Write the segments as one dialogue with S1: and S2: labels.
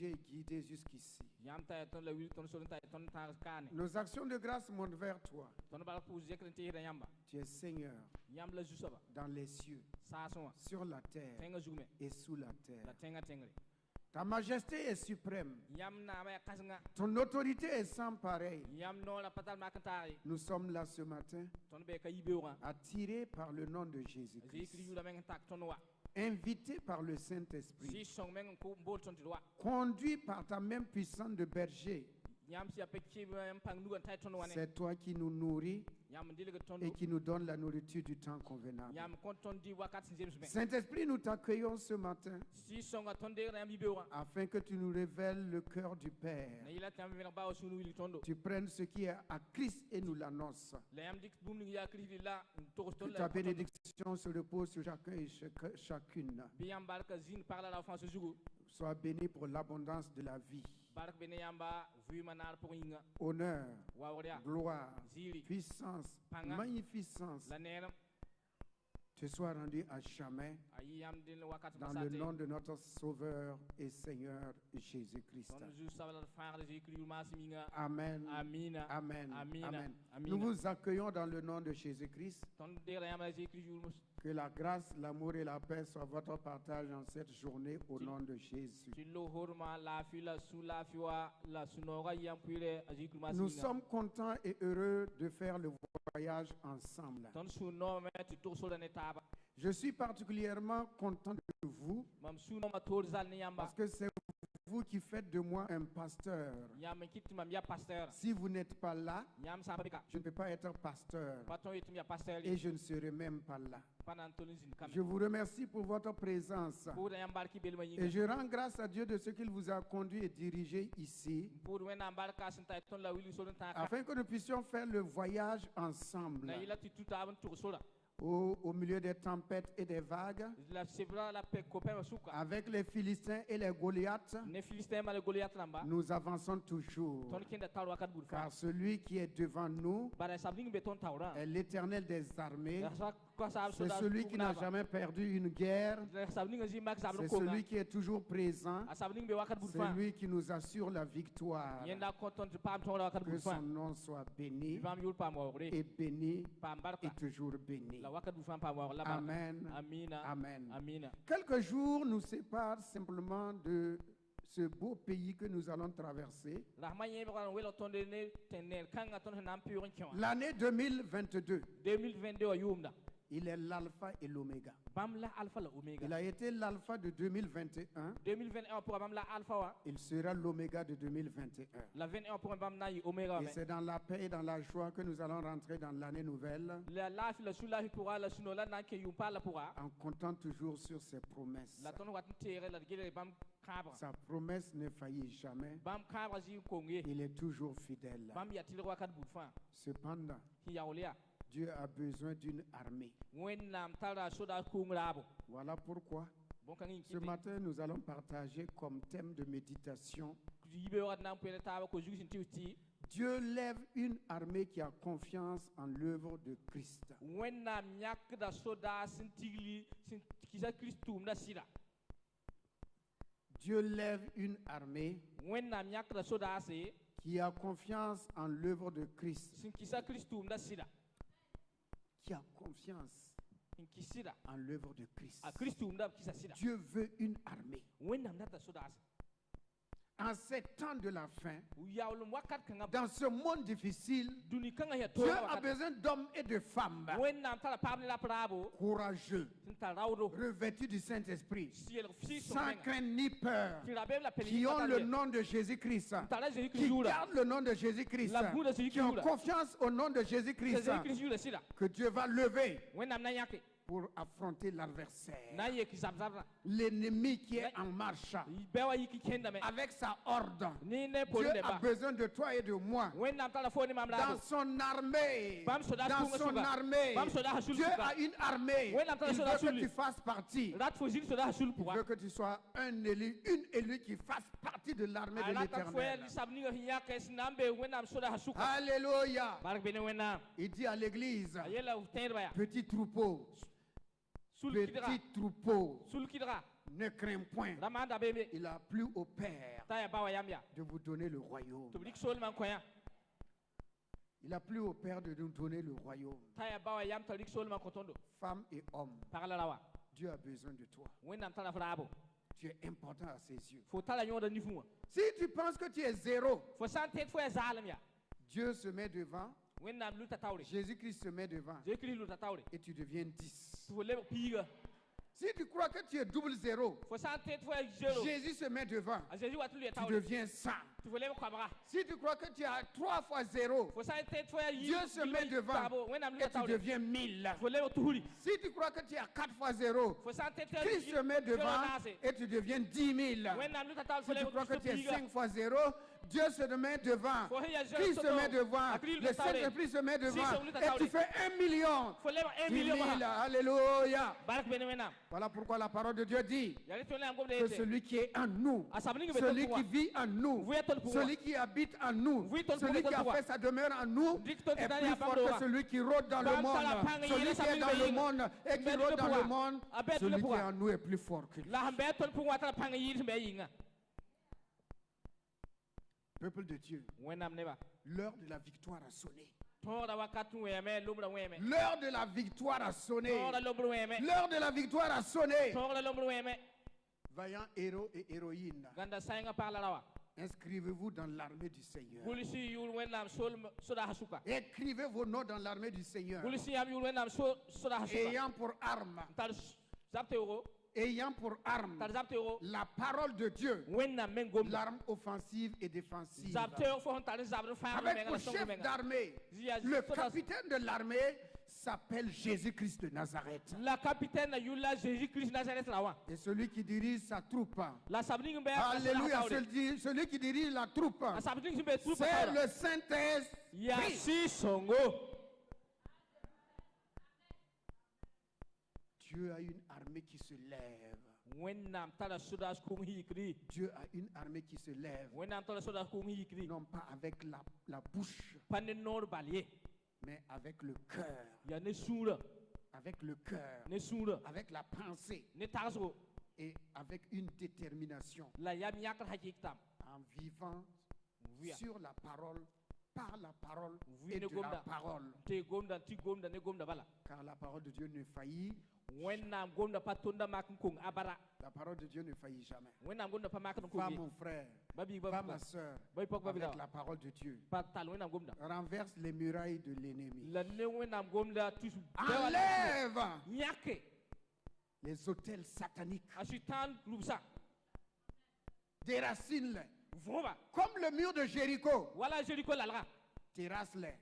S1: dirigé et guidé jusqu'ici. Nos actions de grâce montent vers toi. Tu es Seigneur dans les cieux, sur la terre et sous la terre. Ta majesté est suprême. Ton autorité est sans pareil. Nous sommes là ce matin, attirés par le nom de Jésus-Christ, invités par le Saint-Esprit, conduits par ta main puissante de berger. C'est toi qui nous nourris et qui nous donne la nourriture du temps convenable. Saint-Esprit, nous t'accueillons ce matin afin que tu nous révèles le cœur du Père. Tu prennes ce qui est à Christ et nous l'annonces. Que ta bénédiction se repose sur chacun et chacune. Sois béni pour l'abondance de la vie. Honneur, gloire, puissance, magnificence te soit rendu à jamais dans le nom de notre Sauveur et Seigneur Jésus-Christ. Amen. Amen. Amen. Amen. Nous vous accueillons dans le nom de Jésus-Christ. Que la grâce, l'amour et la paix soient votre partage en cette journée au nom de Jésus. Nous sommes contents et heureux de faire le voyage ensemble. Je suis particulièrement content de vous parce que c'est vous qui faites de moi un pasteur. Si vous n'êtes pas là, je ne peux pas être pasteur et je ne serai même pas là. Je vous remercie pour votre présence et je rends grâce à Dieu de ce qu'il vous a conduit et dirigé ici afin que nous puissions faire le voyage ensemble. Au milieu des tempêtes et des vagues, avec les Philistins et les Goliaths, nous avançons toujours. Car celui qui est devant nous est l'Éternel des armées. C'est celui qui n'a jamais perdu une guerre. C'est celui qui est toujours présent. C'est lui qui nous assure la victoire. Que son nom soit béni et béni et toujours béni. Amen. Amen. Quelques jours nous séparent simplement de ce beau pays que nous allons traverser. L'année 2022. Il est l'alpha et l'oméga. Il a été l'alpha de 2021. Il sera l'oméga de 2021. Et c'est dans la paix et dans la joie que nous allons rentrer dans l'année nouvelle. En comptant toujours sur ses promesses. Sa promesse ne faillit jamais. Il est toujours fidèle. Cependant, Dieu a besoin d'une armée. Voilà pourquoi ce matin nous allons partager comme thème de méditation: Dieu lève une armée qui a confiance en l'œuvre de Christ. Dieu lève une armée qui a confiance en l'œuvre de Christ. Qui a confiance en l'œuvre de Christ. Dieu veut une armée. En ces temps de la fin, dans ce monde difficile, Dieu a besoin d'hommes et de femmes courageux, revêtus du Saint-Esprit, sans crainte ni peur, qui ont le nom de Jésus-Christ, qui gardent le nom de Jésus-Christ, qui ont confiance au nom de Jésus-Christ, que Dieu va lever pour affronter l'adversaire, l'ennemi qui est en marche avec sa horde. Dieu a besoin de toi et de moi dans son armée. Dans son armée, Dieu a une armée. Il veut que tu fasses partie. Il veut que tu sois un élu, une élue qui fasse partie de l'armée de l'Éternel. Alléluia. Il dit à l'église: petit troupeau, petit troupeau, Ne crains point. Il a plu au Père de vous donner le royaume. Il a plu au Père de nous donner le royaume. Femmes et hommes, Dieu a besoin de toi. Tu es important à ses yeux. Si tu penses que tu es zéro, Dieu se met devant, Jésus-Christ se met devant, et tu deviens 10. Si tu crois que tu es double zéro, Jésus se met devant, tu deviens 100. Si tu crois que tu as 3 fois 0, Dieu se met devant et tu deviens 1000. Si tu crois que tu as 4 fois 0, Christ se met devant et tu deviens 10 000. Si tu crois que tu es 5 fois 0, Dieu se met devant, Christ se met devant, le Saint-Esprit se met devant et tu fais 1 million. 10 000. Alléluia. Voilà pourquoi la parole de Dieu dit que celui qui est en nous, celui qui vit en nous, celui qui habite en nous, celui qui a fait sa demeure en nous est plus fort que celui qui rôde dans le monde. Celui qui est dans le monde et qui rôde dans le monde, celui qui est en nous est plus fort que lui. Peuple de Dieu, l'heure de la victoire a sonné. L'heure de la victoire a sonné. L'heure de la victoire a sonné. Vaillants héros et héroïnes, inscrivez-vous dans l'armée du Seigneur. Écrivez vos noms dans l'armée du Seigneur. Ayant pour arme la parole de Dieu, l'arme offensive et défensive. Avec pour chef d'armée, le capitaine de l'armée s'appelle Jésus-Christ de Nazareth. Et celui qui dirige sa troupe, alléluia, celui qui dirige la troupe, c'est le Saint-Esprit. Dieu a une armée qui se lève. Dieu a une armée qui se lève. Non pas avec la bouche, mais avec le cœur. Avec le cœur. Avec la pensée. Et avec une détermination. En vivant sur la parole, par la parole et de la parole. Car la parole de Dieu ne faillit. La parole de Dieu ne faillit jamais. Va mon frère, va ma soeur, avec la parole de Dieu. Renverse les murailles de l'ennemi. Enlève les autels sataniques. Déracine-les. Comme le mur de Jéricho. Terrasse-les.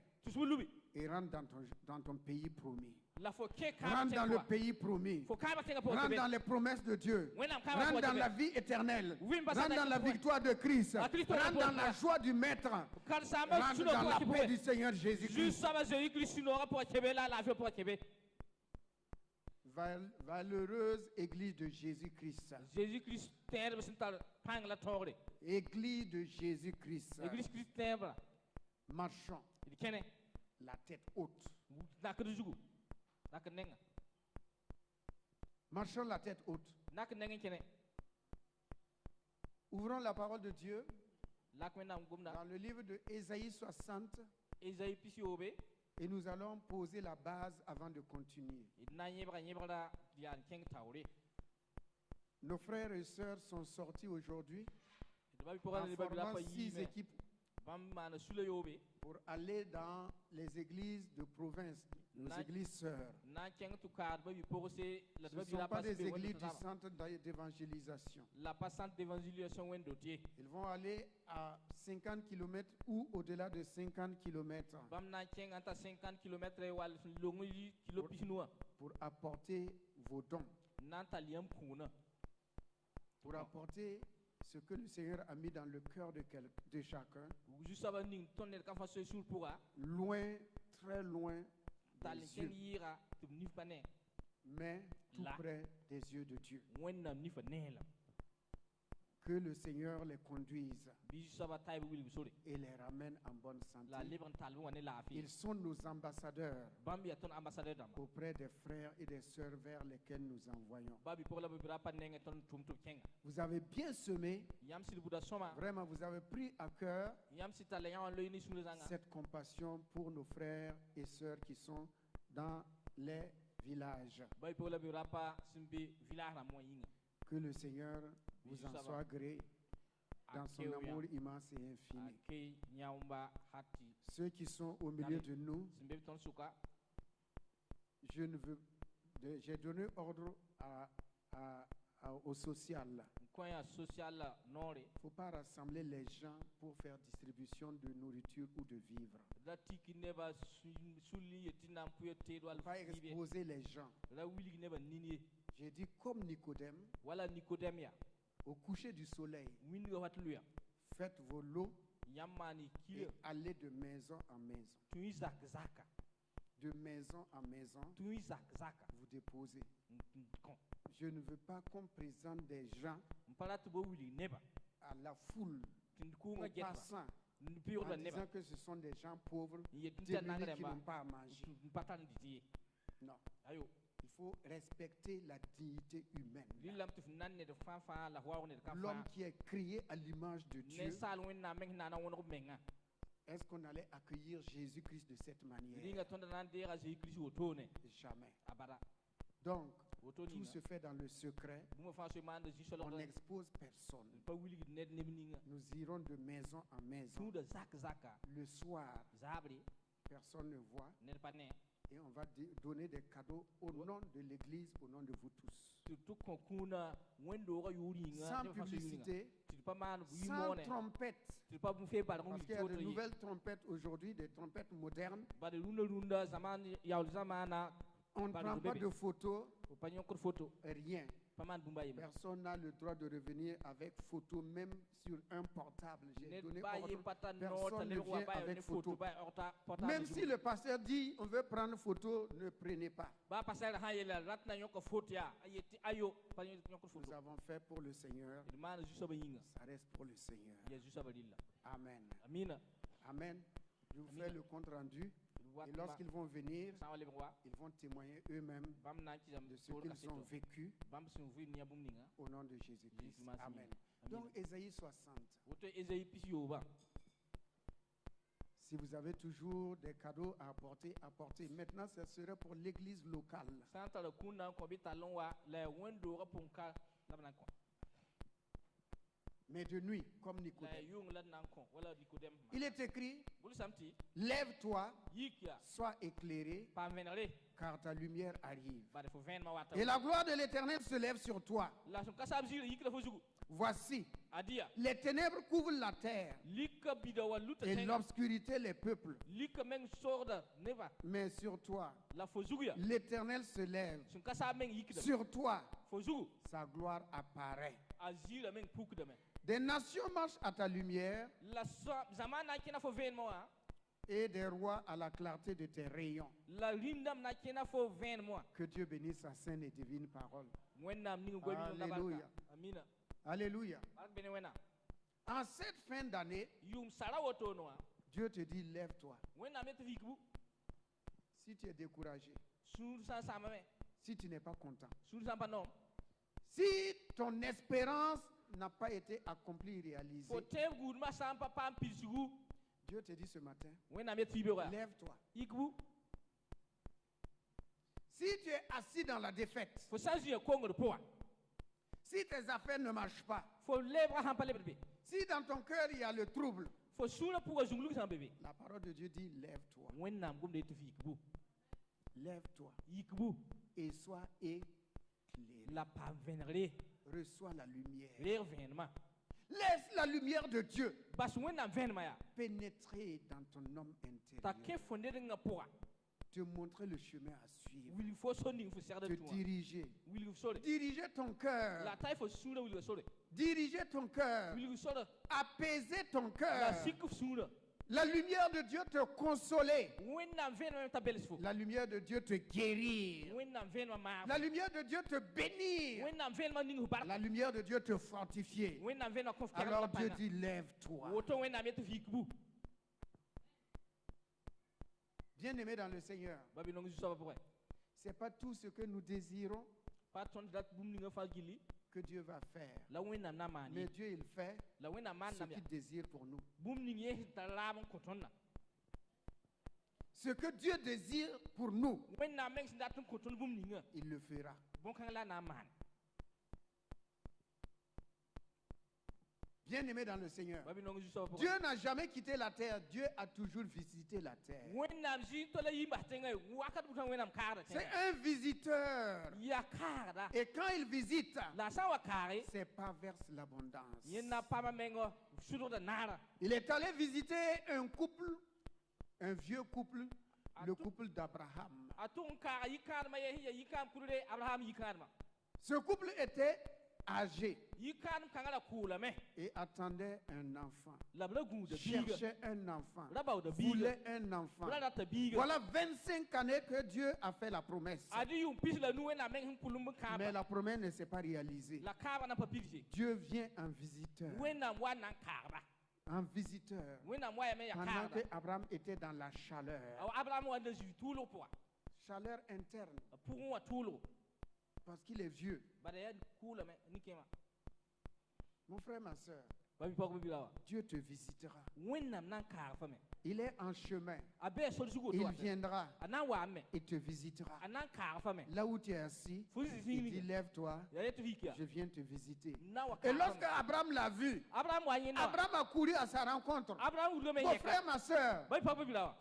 S1: Et rentre dans ton pays promis. Rentre dans le pays promis. Rentre dans les promesses de Dieu. Rentre dans la vie éternelle. Rentre dans la victoire de Christ. Rentre dans la joie du Maître. Rentre dans la paix du Seigneur Jésus-Christ. Valeureuse Église de Jésus-Christ. Église de Jésus-Christ. Marchons la tête haute. Marchons la tête haute. Ouvrons la parole de Dieu dans le livre de Ésaïe 60 et nous allons poser la base avant de continuer. Nos frères et sœurs sont sortis aujourd'hui en formant 6 équipes pour aller dans les églises de province, nos églises sœurs. Ce ne sont pas des églises du centre d'évangélisation. Ils vont aller à 50 km ou au-delà de 50 km pour apporter vos dons, pour apporter ce que le Seigneur a mis dans le cœur de chacun, loin, très loin des yeux, mais tout près des yeux de Dieu. Que le Seigneur les conduise et les ramène en bonne santé. Ils sont nos ambassadeurs auprès des frères et des sœurs vers lesquels nous envoyons. Vous avez bien semé. Vraiment, vous avez pris à cœur cette compassion pour nos frères et sœurs qui sont dans les villages. Que le Seigneur vous en soit gré dans son amour immense et infini. Ceux qui sont au milieu de nous, j'ai donné ordre au social. Il ne faut pas rassembler les gens pour faire distribution de nourriture ou de vivres. Il ne faut pas exposer les gens. J'ai dit comme Nicodème, au coucher du soleil, faites vos lots et allez de maison en maison. De maison en maison, vous déposez. Je ne veux pas qu'on présente des gens à la foule, aux passants, en disant que ce sont des gens pauvres, démunis qui n'ont pas à manger. Non. Il faut respecter la dignité humaine. L'homme qui est créé à l'image de Dieu. Est-ce qu'on allait accueillir Jésus-Christ de cette manière? Jamais. Donc, tout se fait dans le secret. On n'expose personne. Nous irons de maison en maison. Le soir, personne ne voit. Et on va donner des cadeaux au nom de l'Église, au nom de vous tous. Sans publicité, sans trompette. Parce qu'il y a de nouvelles trompettes aujourd'hui, des trompettes modernes. On ne prend pas de photos, rien. Personne n'a le droit de revenir avec photo, même sur un portable. J'ai donné ordre, personne ne vient avec photo. Même si le pasteur dit on veut prendre photo, ne prenez pas. Nous avons fait pour le Seigneur, ça reste pour le Seigneur. Amen. Amen. Je vous fais le compte rendu. Et lorsqu'ils vont venir, ils vont témoigner eux-mêmes de ce qu'ils ont vécu au nom de Jésus-Christ. Amen. Donc, Ésaïe 60. Si vous avez toujours des cadeaux à apporter, apportez. Maintenant, ce serait pour l'église locale. Mais de nuit, comme Nicodème. Il est écrit, lève-toi, sois éclairé, car ta lumière arrive. Et la gloire de l'Éternel se lève sur toi. Voici, les ténèbres couvrent la terre et l'obscurité les peuples. Mais sur toi, l'Éternel se lève. Sur toi, sa gloire apparaît. Des nations marchent à ta lumière et des rois à la clarté de tes rayons. Que Dieu bénisse sa sainte et divine parole. Alléluia. Alléluia. En cette fin d'année, Dieu te dit lève-toi. Si tu es découragé, si tu n'es pas content, si ton espérance n'a pas été accomplie et réalisée, Dieu te dit ce matin, lève-toi. Si tu es assis dans la défaite, si tes affaires ne marchent pas, si dans ton cœur il y a le trouble, la parole de Dieu dit lève-toi. Lève-toi et sois éclairé. Reçois la lumière. Laisse la lumière de Dieu pénétrer dans ton homme intérieur. Te montrer le chemin à suivre. Te diriger. Diriger ton cœur. Diriger ton cœur. Apaiser ton cœur. La lumière de Dieu te consoler. La lumière de Dieu te guérir. La lumière de Dieu te bénir. La lumière de Dieu te fortifier. Alors Dieu dit, lève-toi. Bien-aimé dans le Seigneur, ce n'est pas tout ce que nous désirons que Dieu va faire. Mais Dieu, il fait ce qu'il désire pour nous. Ce que Dieu désire pour nous, il le fera. Bien-aimé dans le Seigneur, Dieu n'a jamais quitté la terre, Dieu a toujours visité la terre. C'est un visiteur. Et quand il visite, c'est pas vers l'abondance. Il est allé visiter un couple, un vieux couple, le couple d'Abraham. Ce couple était âgé et attendait un enfant, cherchait un enfant, voulait un enfant. Voilà 25 années que Dieu a fait la promesse. Mais la promesse ne s'est pas réalisée. Dieu vient en visiteur. Un visiteur. Pendant que Abraham était dans la chaleur. Chaleur interne. Parce qu'il est vieux. Mon frère, ma soeur, Dieu te visitera. Il est en chemin. Il viendra et te visitera. Là où tu es assis, il dit, lève-toi, je viens te visiter. Et lorsque Abraham l'a vu, Abraham a couru à sa rencontre. Mon frère, ma soeur,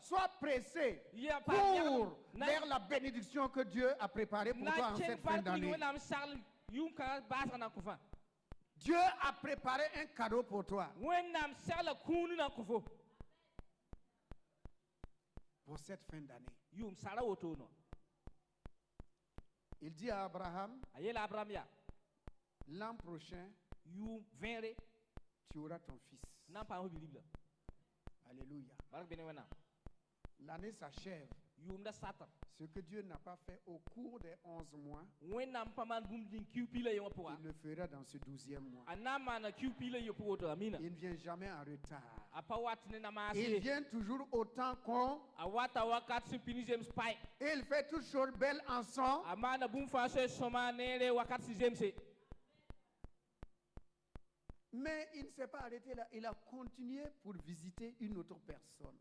S1: sois pressé pour vers la bénédiction que Dieu a préparée pour toi en cette fin d'année. Dieu a préparé un cadeau pour toi. Pour cette fin d'année. Il dit à Abraham, l'an prochain, tu auras ton fils. Alléluia. L'année s'achève. Ce que Dieu n'a pas fait au cours des 11 mois, il le fera dans ce 12e mois. Il ne vient jamais en retard. Il vient toujours au temps qu'on. Et il fait toutes choses belles ensemble. Mais il ne s'est pas arrêté là. Il a continué pour visiter une autre personne.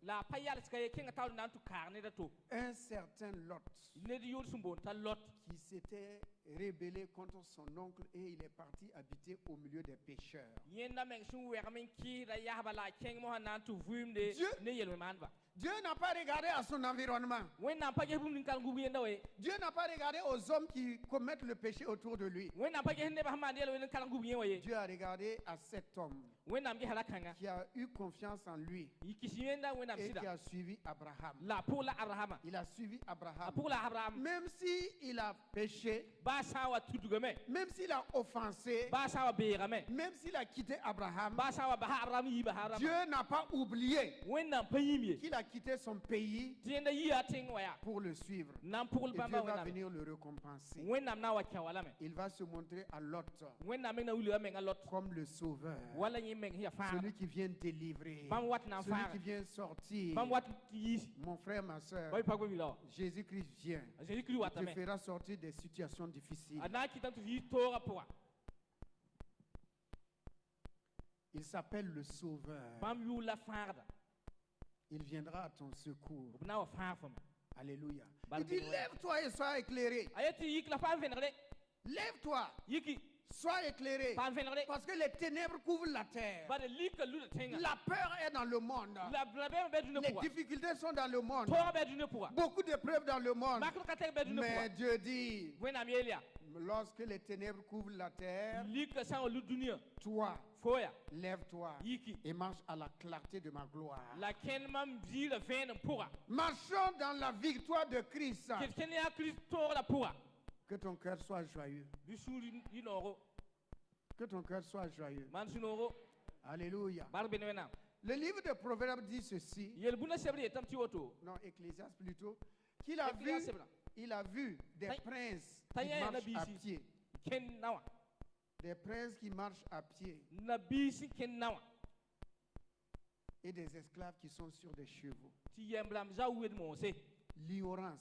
S1: Un certain Lot qui s'était rébellé contre son oncle et il est parti habiter au milieu des pécheurs. Dieu n'a pas regardé à son environnement. Dieu n'a pas regardé aux hommes qui commettent le péché autour de lui. Dieu a regardé à cet homme qui a eu confiance en lui et qui a suivi Abraham. Il a suivi Abraham. Même s'il a péché, même s'il a offensé, même s'il a quitté Abraham, Dieu n'a pas oublié qu'il a quitté son pays pour le suivre. Et Dieu va venir le récompenser. Il va se montrer à Lot comme le sauveur, celui qui vient délivrer, celui qui vient sortir. Mon frère, ma soeur, Jésus-Christ vient. Il te fera sortir des situations difficiles. Il s'appelle le sauveur. Il viendra à ton secours. Alléluia. Il dit, lève-toi et sois éclairé. Lève-toi. Sois éclairé. Parce que les ténèbres couvrent la terre. La peur est dans le monde. Les difficultés sont dans le monde. Beaucoup d'épreuves dans le monde. Mais Dieu dit, lorsque les ténèbres couvrent la terre, toi, lève-toi et marche à la clarté de ma gloire. Marchons dans la victoire de Christ. Que ton cœur soit joyeux. Que ton cœur soit joyeux. Alléluia. Le livre de Proverbes dit ceci. Non, Ecclésiaste plutôt. Qu'il a vu, il a vu des princes qui marchent à pied. Des princes qui marchent à pied. Et des esclaves qui sont sur des chevaux. L'ignorance.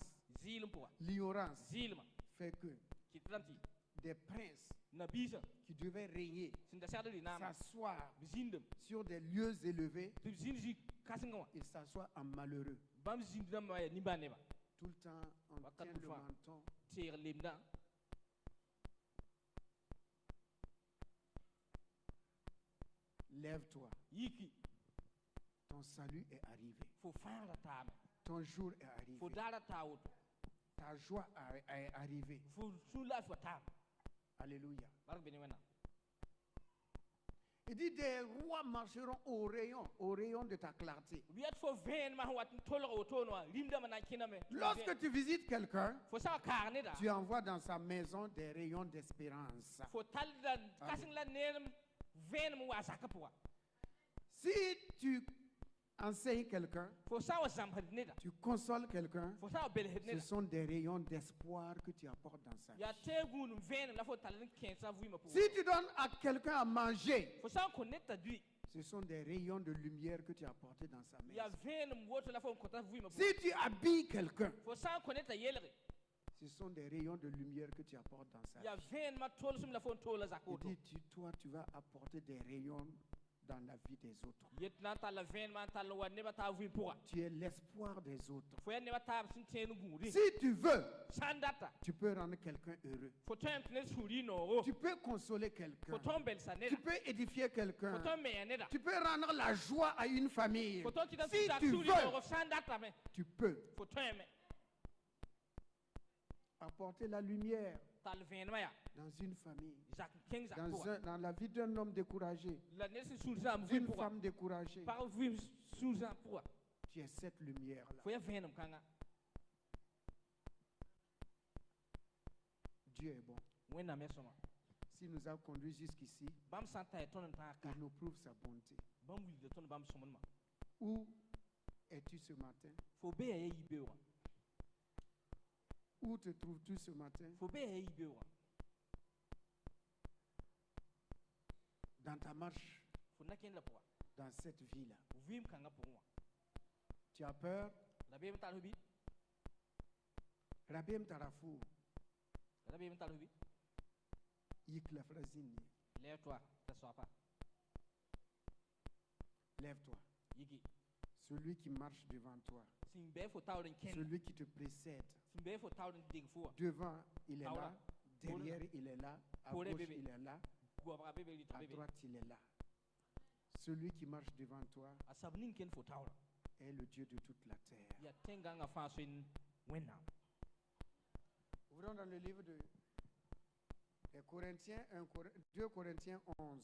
S1: L'ignorance fait que des princes qui devaient régner, s'asseoir sur des lieux élevés, ils s'assoient en malheureux. Tout le temps, on tient le menton. Lève-toi. Ton salut est arrivé. Ton jour est arrivé. Ta joie est arrivée. Alléluia. Il dit des rois marcheront au rayon de ta clarté. Lorsque tu visites quelqu'un, tu envoies dans sa maison des rayons d'espérance. Si tu enseignes quelqu'un, tu consoles quelqu'un, ce sont des rayons d'espoir que tu apportes dans sa vie. Si tu donnes à quelqu'un à manger, ce sont des rayons de lumière que tu as apportés dans sa maison. Si tu habilles quelqu'un, ce sont des rayons de lumière que tu apportes dans sa vie. Il dit, toi, tu vas apporter des rayons dans la vie des autres. Tu es l'espoir des autres. Si tu veux, tu peux rendre quelqu'un heureux. Tu peux consoler quelqu'un. Tu peux édifier quelqu'un. Tu peux rendre la joie à une famille. Si tu veux, tu peux apporter la lumière dans une famille, dans la vie d'un homme découragé, d'une femme découragée. Tu es cette lumière-là. Dieu est bon. S'il nous a conduits jusqu'ici, il nous prouve sa bonté. Où es-tu ce matin? Où te trouves-tu ce matin? Dans ta marche, dans cette vie-là. Tu as peur? Rabem Tarafou.
S2: Lève-toi, t'assois pas.
S1: Lève-toi. Celui qui marche devant toi, celui qui te précède, devant il est là, derrière il est là, à gauche il est là, à droite il est là. Celui qui marche devant toi est le Dieu de toute la terre. Ouvrons dans le livre de Corinthiens, 2 Corinthiens 11.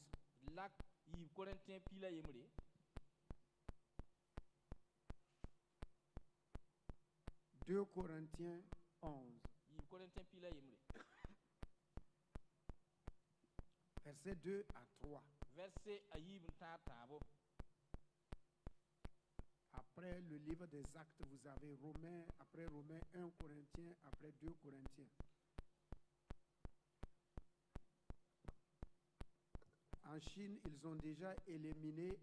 S1: 2 Corinthiens 11. Versets 2 à 3. Après le livre des Actes, vous avez Romains, après Romains 1 Corinthiens, après 2 Corinthiens. En Chine, ils ont déjà éliminé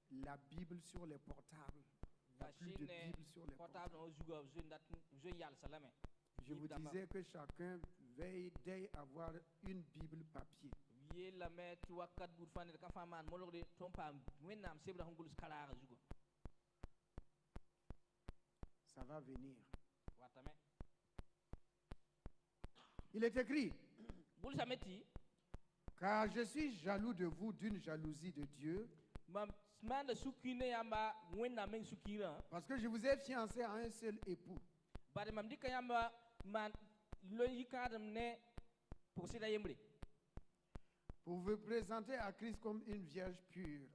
S1: la Bible sur les portables. Il n'y a plus de Bible sur les portables. Je vous disais que chacun veille d'avoir une Bible papier. Ça va venir. Il est écrit, car je suis jaloux de vous d'une jalousie de Dieu, parce que je vous ai fiancé à un seul époux. Pour vous présenter à Christ comme une vierge pure.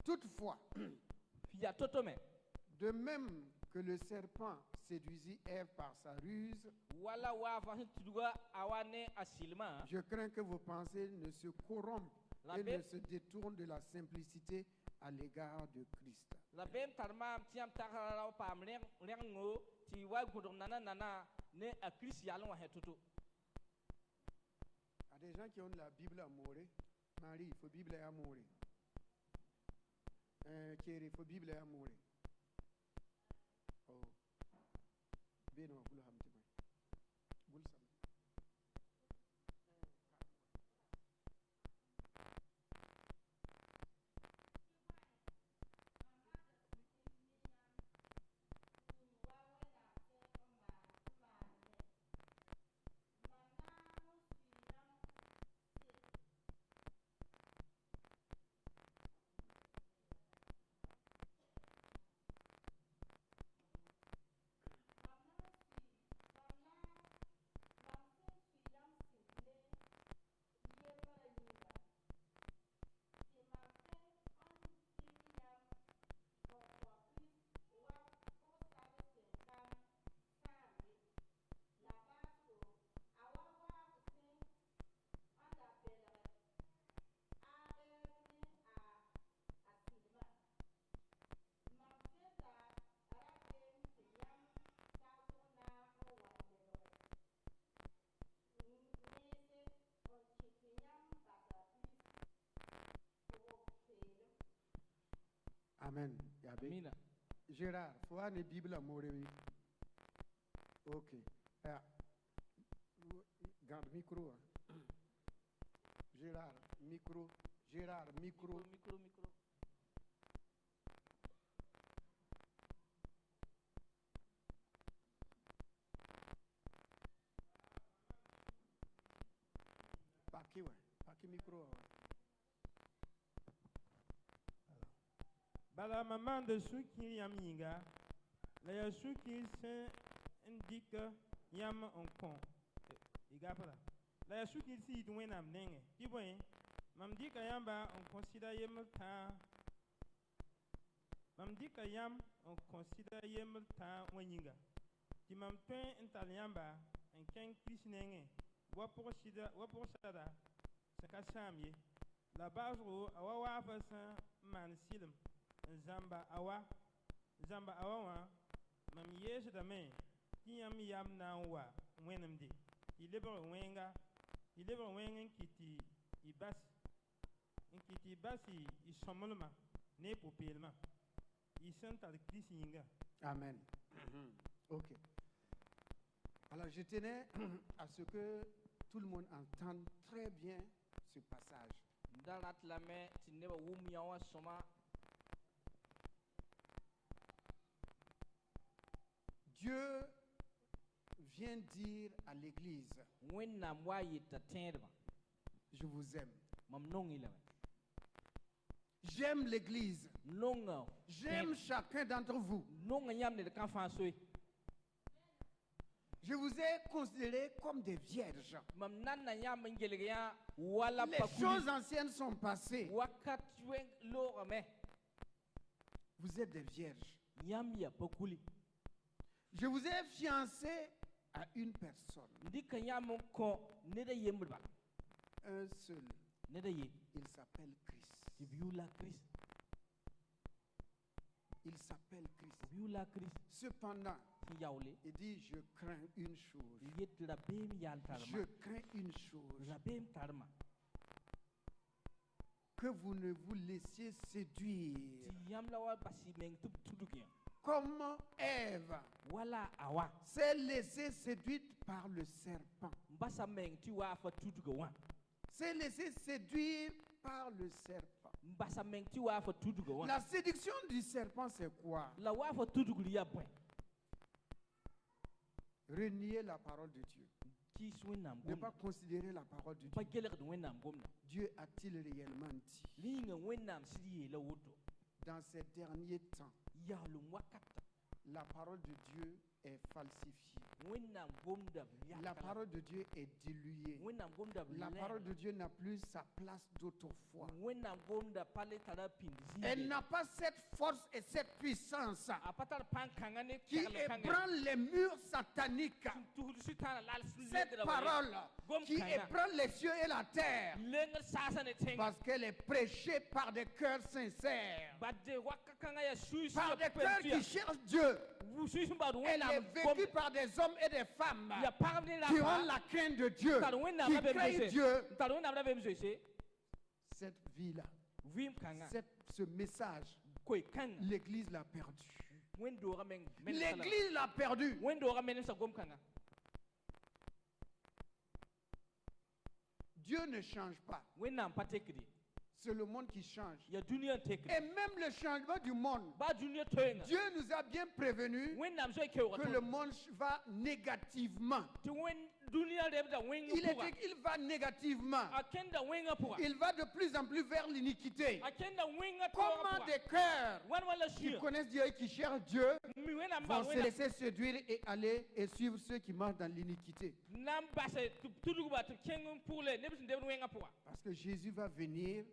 S1: Toutefois, de même que le serpent séduisit Ève par sa ruse, je crains que vos pensées ne se corrompent et ne se détournent de la simplicité à l'égard de Christ. Il y a des gens qui ont la Bible à mourir. Marie, il faut Bible à mourir. Thierry, il faut Bible à mourir. Oh. Bien, on va le faire. Amen. Amen. Gérard, il faut avoir une Bible à mourir. Ok. Garde micro. Gérard, micro. Gérard, micro. Micro. Pas qui, ouais. Pas qui micro.
S3: Bala maman de ceux qui yamiga, la ceux qui indique yam en con. Igapala. La ceux qui si doué nam nenge. Qui voyez, mam dit que yamba on considère yem ta. Mam dit que yam on considère yem ta waninga. Qui mam peint un taliamba un ken krisnenge. Wa pour sada. Sakashamye. La base ro awa façon man silm. Zamba awa wa mam yesu da me kiyam yam na wa wenam de ilebro wenga kiti ibasi isomolma ne popelma isanta krisinga.
S1: Amen. OK. Alors je tenais à ce que tout le monde entende très bien ce passage. Dieu vient dire à l'Église, je vous aime. J'aime l'Église. J'aime chacun d'entre vous. Je vous ai considérés comme des vierges. Les choses anciennes sont passées. Vous êtes des vierges. Je vous ai fiancé à une personne. Un seul. Il s'appelle Christ. Il s'appelle Christ. Cependant, il dit, je crains une chose. Je crains une chose. Que vous ne vous laissiez séduire. Comme Ève s'est laissée séduite par le serpent. S'est laissée séduire par le serpent. La séduction du serpent, c'est quoi? Renier la parole de Dieu. Ne pas considérer la parole de Dieu. Dieu a-t-il réellement dit? Dans ces derniers temps, la parole de Dieu est falsifiée. La parole de Dieu est diluée. La parole de Dieu n'a plus sa place d'autrefois. Elle n'a pas cette force et cette puissance qui ébranle les murs sataniques. Cette parole qui ébranle les cieux et la terre parce qu'elle est prêchée par des cœurs sincères, par des cœurs qui cherchent Dieu. Elle est vécue par des hommes et des femmes qui ont la crainte de Dieu, qui craignent Dieu. Cette vie-là, ce message, l'Église l'a perdu. L'Église l'a perdu. Dieu ne change pas. C'est le monde qui change. Et même le changement du monde, Dieu nous a bien prévenu que le monde va négativement. Il va négativement. Il va de plus en plus vers l'iniquité. Comment des cœurs qui connaissent Dieu et qui cherchent Dieu vont se laisser séduire et aller et suivre ceux qui marchent dans l'iniquité? Parce que Jésus va venir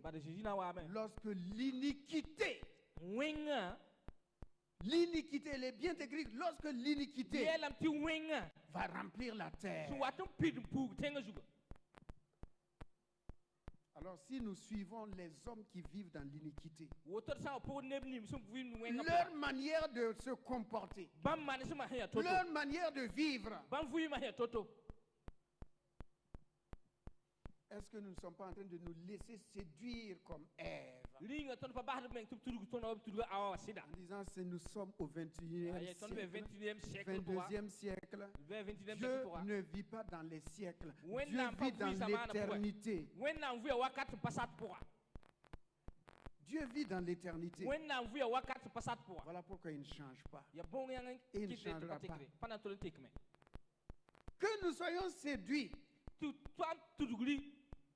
S1: lorsque l'iniquité, elle est bien écrite, lorsque l'iniquité va remplir la terre. Alors si nous suivons les hommes qui vivent dans l'iniquité, leur manière de se comporter, leur manière de vivre, est-ce que nous ne sommes pas en train de nous laisser séduire comme Ève? En disant que nous sommes au 21e siècle, 22e siècle. Dieu ne vit pas dans les siècles. Dieu vit dans l'éternité. Dieu vit dans l'éternité. Voilà pourquoi il ne change pas. Et il ne changera pas. Que nous soyons séduits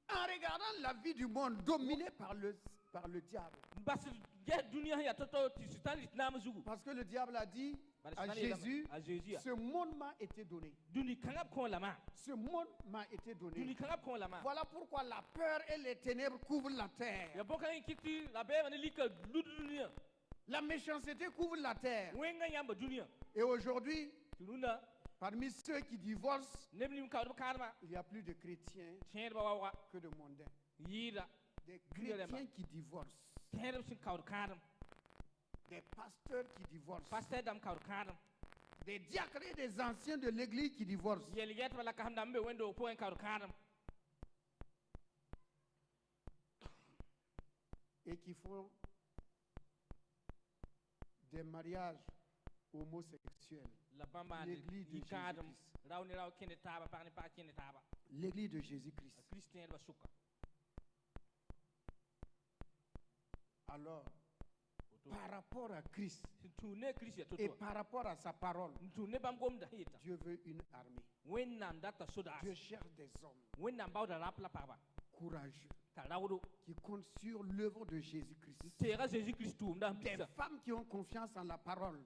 S1: en regardant la vie du monde dominée par le diable. Parce que le diable a dit à Jésus, ce monde m'a été donné. Ce monde m'a été donné. Voilà pourquoi la peur et les ténèbres couvrent la terre. La méchanceté couvre la terre. Et aujourd'hui, parmi ceux qui divorcent, il y a plus de chrétiens que de mondains. Des chrétiens qui divorcent. Des pasteurs qui divorcent. Des diacres et des anciens de l'église qui divorcent. Et qui font des mariages homosexuels. L'église de Jésus-Christ. L'église de Jésus-Christ. Alors, par rapport à Christ et par rapport à sa parole, Dieu veut une armée. Dieu cherche des hommes courageux qui comptent sur l'œuvre de Jésus-Christ. Des femmes qui ont confiance en la parole.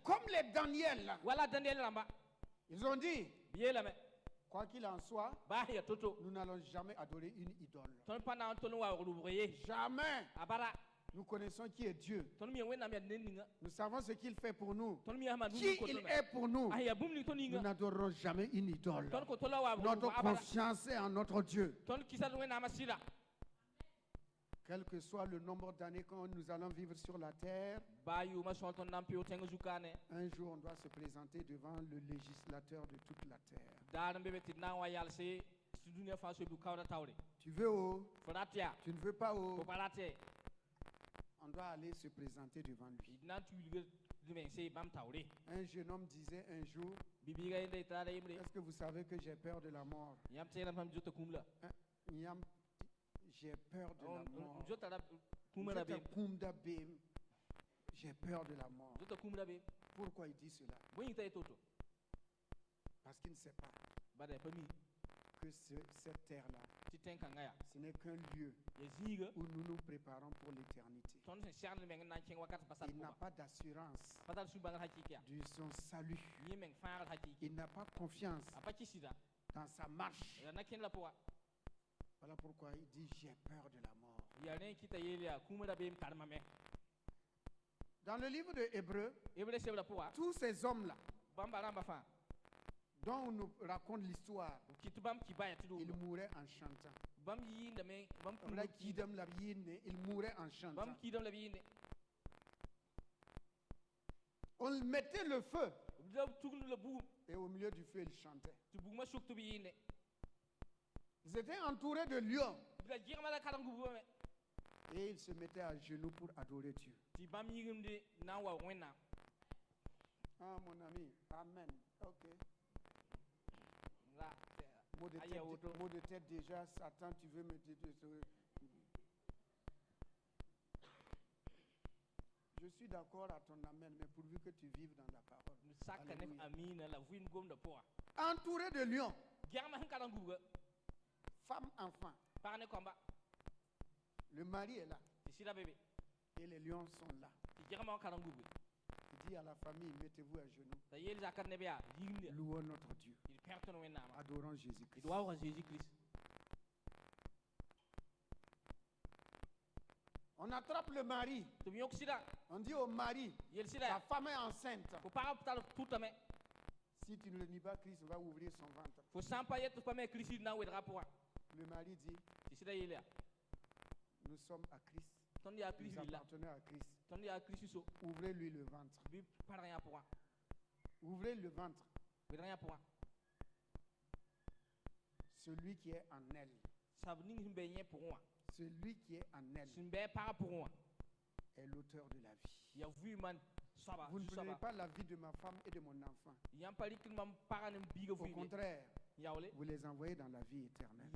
S1: Comme les Daniel. Ils ont dit, quoi qu'il en soit, nous n'allons jamais adorer une idole. Jamais. Nous connaissons qui est Dieu. Nous savons ce qu'il fait pour nous. Qui il est pour nous. Nous n'adorerons jamais une idole. Notre confiance est en notre Dieu. Quel que soit le nombre d'années que nous allons vivre sur la terre, un jour on doit se présenter devant le législateur de toute la terre. Tu veux où? Tu ne veux pas où? On doit aller se présenter devant lui. Un jeune homme disait un jour, est-ce que vous savez que j'ai peur de la mort? J'ai peur de la mort. J'ai peur de la mort. Pourquoi il dit cela? Parce qu'il ne sait pas que que cette terre-là, ce n'est qu'un lieu où nous nous préparons pour l'éternité. Il n'a pas d'assurance de son salut. Il n'a pas confiance dans sa marche. Voilà pourquoi il dit j'ai peur de la mort. Dans le livre de Hébreux, tous ces hommes-là dont on nous raconte l'histoire, ils mouraient en chantant. Ils mouraient en chantant. On mettait le feu et au milieu du feu, ils chantaient. Ils étaient entourés de lions et ils se mettaient à genoux pour adorer Dieu. Ah, mon ami, amen. Ok. Mot de tête déjà, Satan, tu veux me dire. Je suis d'accord à ton amen, mais pourvu que tu vives dans la parole. Entouré de lions, femmes, enfants. Le mari est là. Et les lions sont là. Il dit à la famille, mettez-vous à genoux. Louons notre Dieu. Adorons Jésus-Christ. On attrape le mari. On dit au mari, ta femme est enceinte. Si tu ne le nies pas, Christ va ouvrir son ventre. Le mari dit, nous sommes à Christ. Nous appartenons à Christ. Ouvrez-lui le ventre. Ouvrez le ventre. Celui qui est en elle. Celui qui est en elle est l'auteur de la vie. Vous ne prenez pas la vie de ma femme et de mon enfant. Au contraire, vous les envoyez dans la vie éternelle.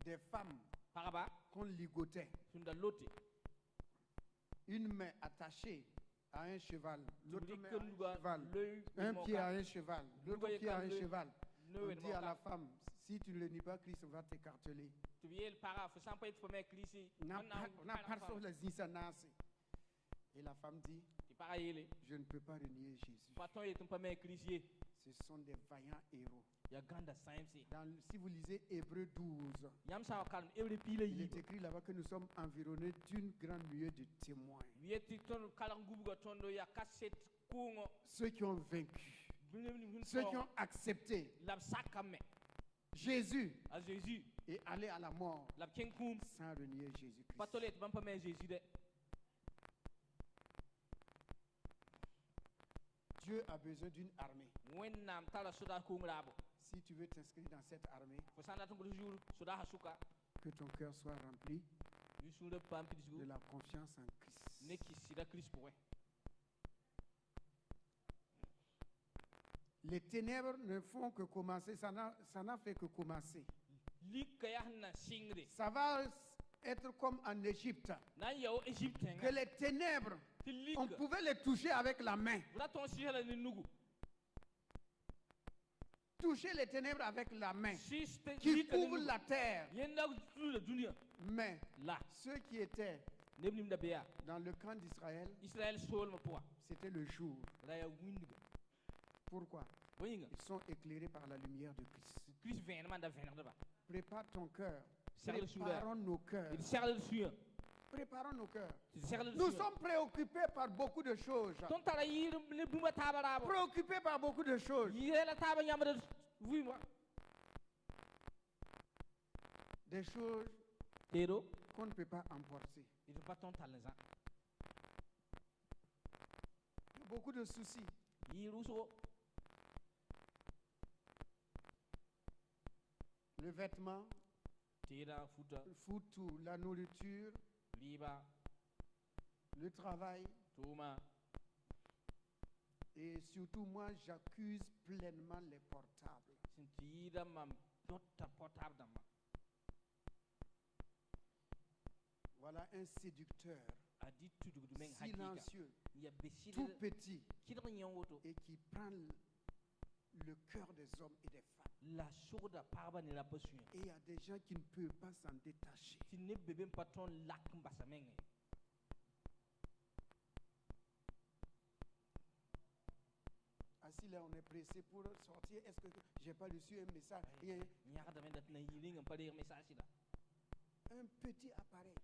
S1: Des femmes qu'on ligotait. Une main attachée à un cheval, l'autre main à un cheval, un pied à un cheval, l'autre pied à un cheval. On dit à la femme, si tu ne le nies pas, Christ va t'écarteler. Et la femme dit, je ne peux pas renier Jésus. Ce sont des vaillants héros. Si vous lisez Hébreux 12, il est écrit là-bas que nous sommes environnés d'une grande nuée de témoins. Ceux qui ont vaincu, ceux qui ont accepté Jésus et aller à la mort sans renier Jésus-Christ. Dieu a besoin d'une armée. Si tu veux t'inscrire dans cette armée, que ton cœur soit rempli de la confiance en Christ. Les ténèbres ne font que commencer, ça n'a fait que commencer. Ça va être comme en Égypte, que les ténèbres, on pouvait les toucher avec la main. Toucher les ténèbres avec la main qui couvre la terre. Mais ceux qui étaient dans le camp d'Israël, c'était le jour. Pourquoi? Ils sont éclairés par la lumière de Christ. Prépare ton cœur. Préparons nos cœurs. Préparons nos cœurs. Nous sommes préoccupés par beaucoup de choses. Préoccupés par beaucoup de choses. Des choses qu'on ne peut pas emporter. Il y a beaucoup de soucis. Le vêtement, tout, la nourriture, le travail. Et surtout, moi, j'accuse pleinement les portables. Voilà un séducteur silencieux, tout petit, et qui prend le cœur des hommes et des femmes. Et il y a des gens qui ne peuvent pas s'en détacher. Assis là, on est pressé pour sortir. Est-ce que j'ai pas reçu un message? Un petit appareil.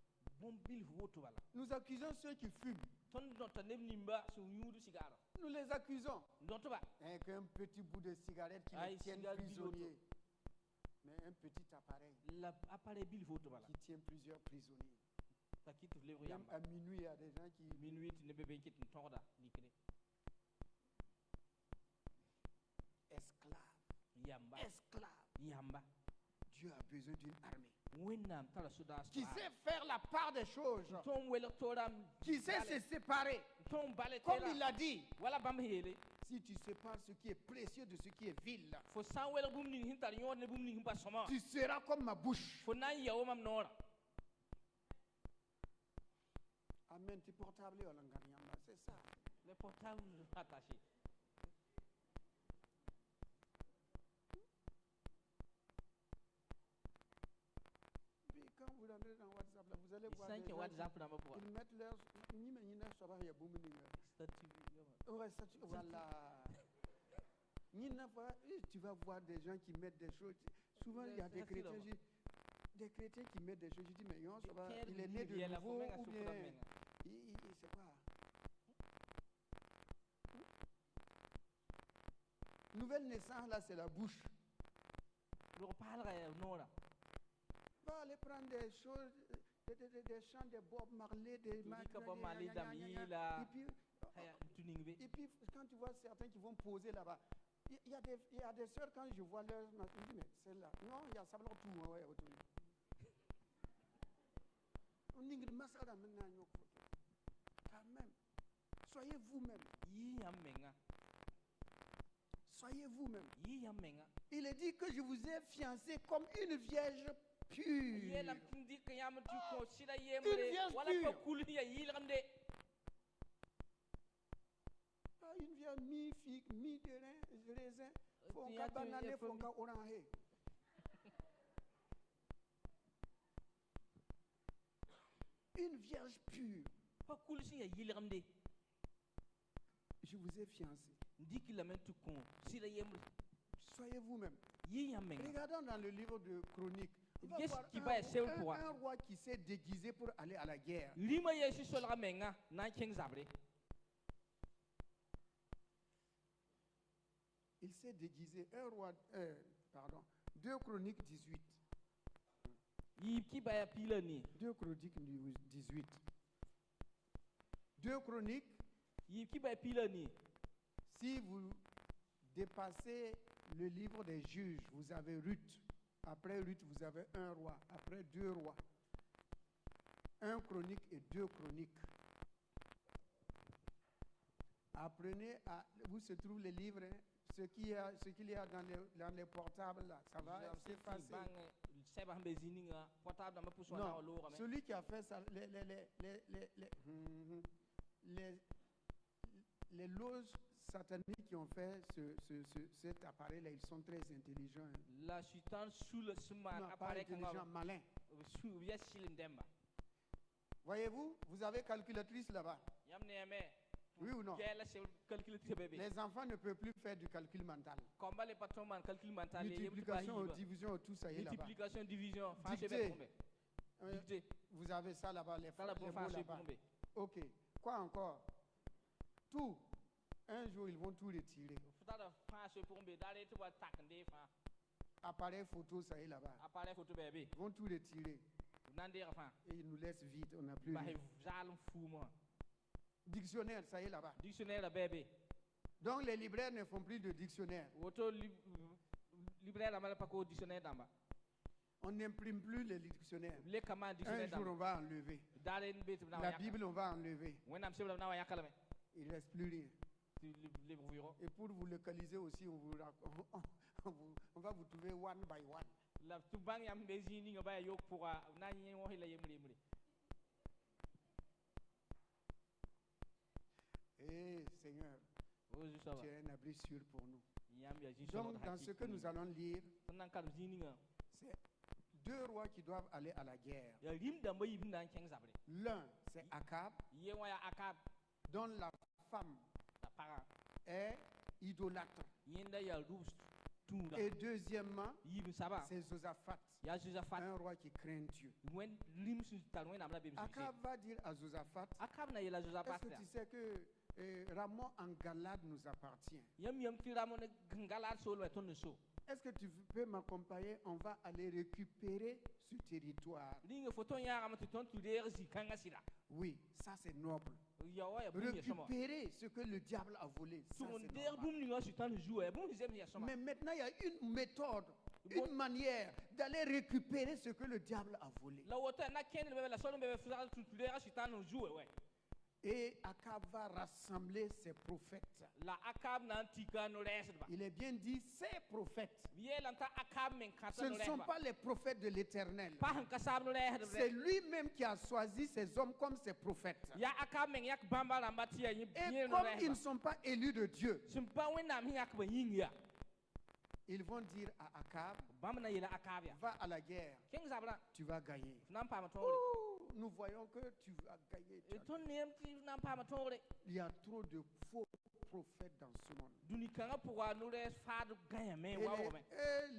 S1: Nous accusons ceux qui fument. Nous les accusons. Avec un petit bout de cigarette qui les tient prisonniers. Mais un petit appareil qui tient plusieurs prisonniers. Même à minuit, il y a des gens qui... Esclaves. Dieu a besoin d'une armée qui sait faire la part des choses, qui sait se séparer. Comme il l'a dit, si tu sépares ce qui est précieux de ce qui est vil, tu seras comme ma bouche. Amen. Tu portable au Langariamba, c'est ça.
S2: Le portable attaché.
S1: Quand vous rentrez dans WhatsApp, là, vous allez voir des gens ils mettent leur... Voilà. Tu vas voir des gens qui mettent des choses. Souvent, il y a des chrétiens qui mettent des choses. Je dis, mais il est né de nouveau ou bien... C'est quoi? Nouvelle naissance, là, c'est la bouche. Va aller prendre des choses, des chants de Bob Marley, des et puis quand tu vois certains qui vont poser là-bas, il y a des sœurs, quand je vois leur, je me dis, mais celle-là, non, il y a ça tout, ouais, autour. Quand même, soyez vous-même. Soyez vous-même. Il est dit que je vous ai fiancé comme une vierge pure. Une vierge pure. Pas une vierge mi-figue, mi-raisin, fonka banane, fonka orange. Une vierge pure. Je vous ai fiancé. Soyez vous-même. Regardons dans le livre de Chroniques. On va voir un roi qui s'est déguisé pour aller à la guerre. Il s'est déguisé. 2 Chroniques 18. 2 Chroniques 18. 2 Chroniques. Si vous dépassez le livre des juges, vous avez Ruth. Après Ruth, vous avez 1 roi. Après 2 rois. 1 Chronique et 2 Chroniques. Apprenez à... Où se trouvent les livres, hein? Ce qu'il y a dans les portables, là, ça va s'effacer. Non, celui qui a fait ça, les loges sataniques qui ont fait cet appareil-là, ils sont très intelligents. Pas intelligents, malins. Voyez-vous, vous avez calculatrice là-bas. Oui ou non? Les enfants ne peuvent plus faire du calcul mental. Multiplication, division, tout ça y est là-bas.
S2: Multiplication, division,
S1: dictée. Vous avez ça là-bas, les mots là-bas. Ok. Quoi encore? Tout. Un jour, ils vont tout retirer. Appareil photo, ça y est là-bas. Ils vont tout retirer. Et ils nous laissent vite, on n'a plus rien. Dictionnaire, ça y est là-bas. Donc les libraires ne font plus de dictionnaire. On n'imprime plus les dictionnaires. Un jour, on va enlever. La Bible, on va enlever. Il ne reste plus rien. Et pour vous localiser aussi, on va vous trouver one by one. Tu es un abri sûr pour nous. Donc, dans ce que nous allons lire, c'est 2 rois qui doivent aller à la guerre. L'un, c'est Akab, dont la femme est idolâtre. Et deuxièmement, c'est Josaphat, un roi qui craint Dieu. Akab va dire à Josaphat, est-ce que tu sais que Ramon en Galade nous appartient? Est-ce que tu peux m'accompagner? On va aller récupérer ce territoire. Oui, ça c'est noble. Récupérer ce que le diable a volé, ça c'est normal. Mais maintenant il y a une méthode, une manière d'aller récupérer ce que le diable a volé. Et Akab va rassembler ses prophètes. Il est bien dit ses prophètes. Ce ne sont pas les prophètes de l'Éternel. C'est lui-même qui a choisi ces hommes comme ses prophètes. Et comme ils ne sont pas élus de Dieu, ils vont dire à Akab, va à la guerre, tu vas gagner. Nous voyons que tu vas gagner. Il y a trop de faux prophètes dans ce monde. Et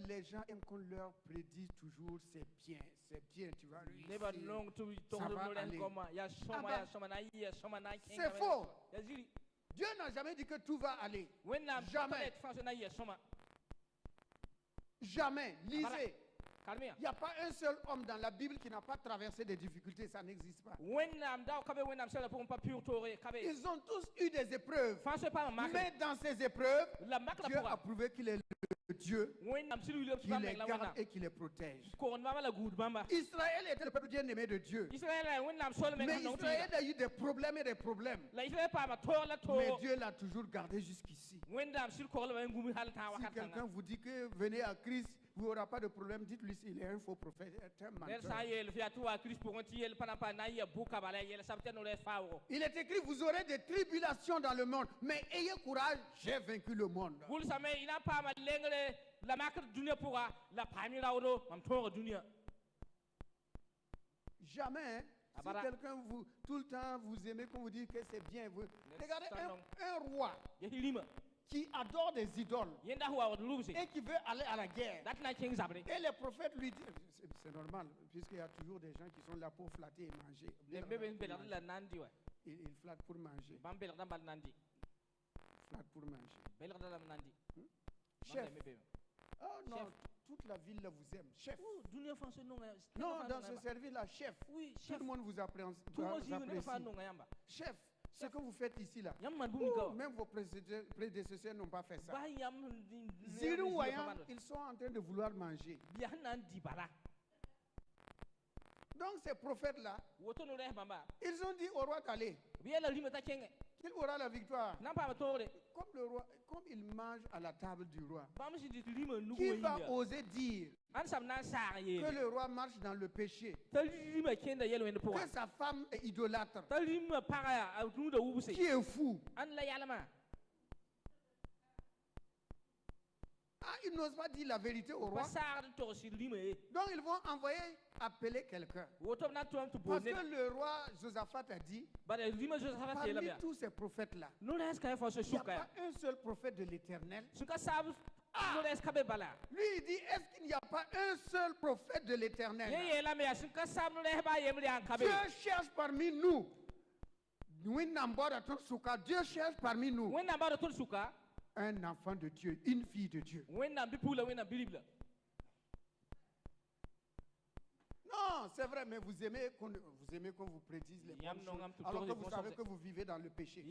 S1: les gens aiment qu'on leur prédise toujours c'est bien, tu vas réussir. Ça va aller. C'est faux. Dieu n'a jamais dit que tout va aller. Jamais. Jamais. Lisez. Il n'y a pas un seul homme dans la Bible qui n'a pas traversé des difficultés, ça n'existe pas. Ils ont tous eu des épreuves. Mais dans ces épreuves, Dieu a prouvé qu'il est le Dieu qui les garde et qui les protège. Israël était le peuple bien-aimé de Dieu. Mais Israël a eu des problèmes et des problèmes. Mais Dieu l'a toujours gardé jusqu'ici. Si quelqu'un vous dit que venez à Christ, il n'y aura pas de problème, dites-lui s'il est un faux prophète, un menteur. Il est écrit, vous aurez des tribulations dans le monde, mais ayez courage, j'ai vaincu le monde. Jamais, si quelqu'un vous, tout le temps vous aimez, qu'on vous dit que c'est bien, vous, regardez un roi qui adore des idoles et qui veut aller à la guerre. Et les prophètes lui disent, c'est normal, puisqu'il y a toujours des gens qui sont là pour flatter et manger. Ils flattent pour manger. Flattent pour manger. Chef. Oh non, toute la ville là vous aime. Chef. Non, dans ce service-là, chef. Tout le monde vous apprécie. Chef. Ce que vous faites ici là, même vos prédécesseurs n'ont pas fait ça. Ils sont en train de vouloir manger. Donc ces prophètes-là, ils ont dit au roi d'aller. Qu'il aura la victoire. Comme le roi, comme il mange à la table du roi, qui va oser dire que le roi marche dans le péché, que sa femme est idolâtre, qui est fou? Ils n'osent pas dire la vérité au roi. Donc ils vont envoyer appeler quelqu'un. Parce que le roi Josaphat a dit, parmi tous ces prophètes-là, il n'y a pas un seul prophète de l'Éternel. Lui il dit, est-ce qu'il n'y a pas un seul prophète de l'Éternel? Dieu cherche parmi nous. Dieu cherche parmi nous un enfant de Dieu, une fille de Dieu. Non, c'est vrai, mais vous aimez qu'on vous prédise les bonnes choses, alors que vous savez que vous vivez dans le péché.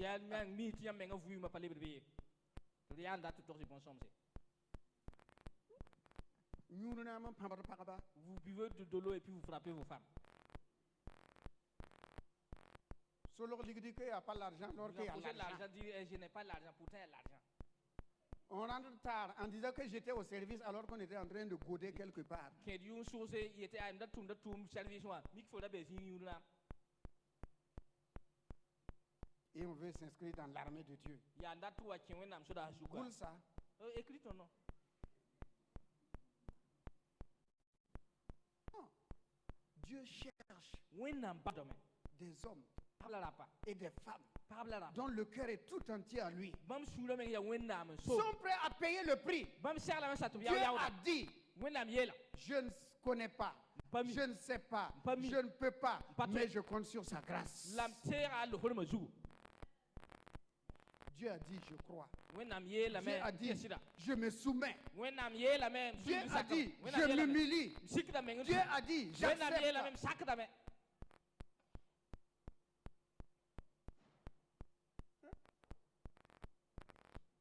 S2: Vous buvez de l'eau et puis vous frappez vos femmes.
S1: Il n'y a pas l'argent, alors qu'il y a l'argent.
S2: Je n'ai pas l'argent, pourtant il y a l'argent.
S1: On rentre tard en disant que j'étais au service alors qu'on était en train de goder quelque part. Et on veut s'inscrire dans l'armée de Dieu. Roule ça.
S2: Écris ton nom.
S1: Non. Dieu cherche des hommes et des femmes dont le cœur est tout entier à lui. Sont prêts à payer le prix. Dieu a dit, je ne connais pas, je ne sais pas, je ne peux pas, mais je compte sur sa grâce. Dieu a dit, je crois. Dieu a dit, je me soumets. Dieu a dit, je m'humilie. Dieu a dit, j'accepte.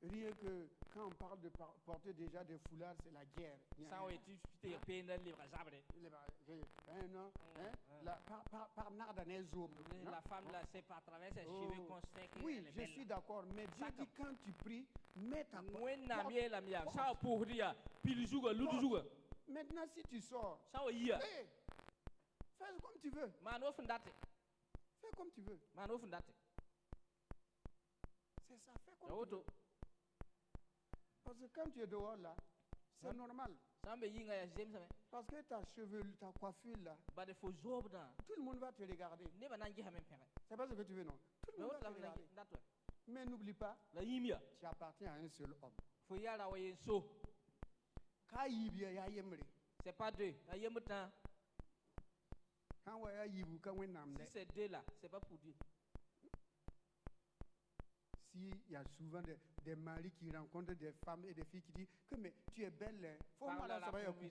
S1: Rien que quand on parle de porter déjà des foulards, c'est la guerre. Par Nardanezum.
S2: La femme là, c'est pas à travers ses cheveux qu'on sait qu'elle
S1: oui,
S2: est
S1: je
S2: belle.
S1: suis d'accord, mais Dieu dit quand tu pries, mets ta Maintenant, si tu sors, fais comme tu veux. Fais comme tu veux. C'est ça, fais comme tu veux. Parce que quand tu es dehors là, c'est normal. Parce que ta chevelure, ta coiffure là, tout le monde va te regarder. C'est pas ce que tu veux, non? Tout le monde va te regarder. Mais n'oublie pas, tu appartiens à un seul homme.
S2: C'est pas deux.
S1: Si
S2: c'est deux là, c'est pas pour Dieu.
S1: Il y a souvent des maris qui rencontrent des femmes et des filles qui disent que mais tu es belle. Faut mal à savoir que tu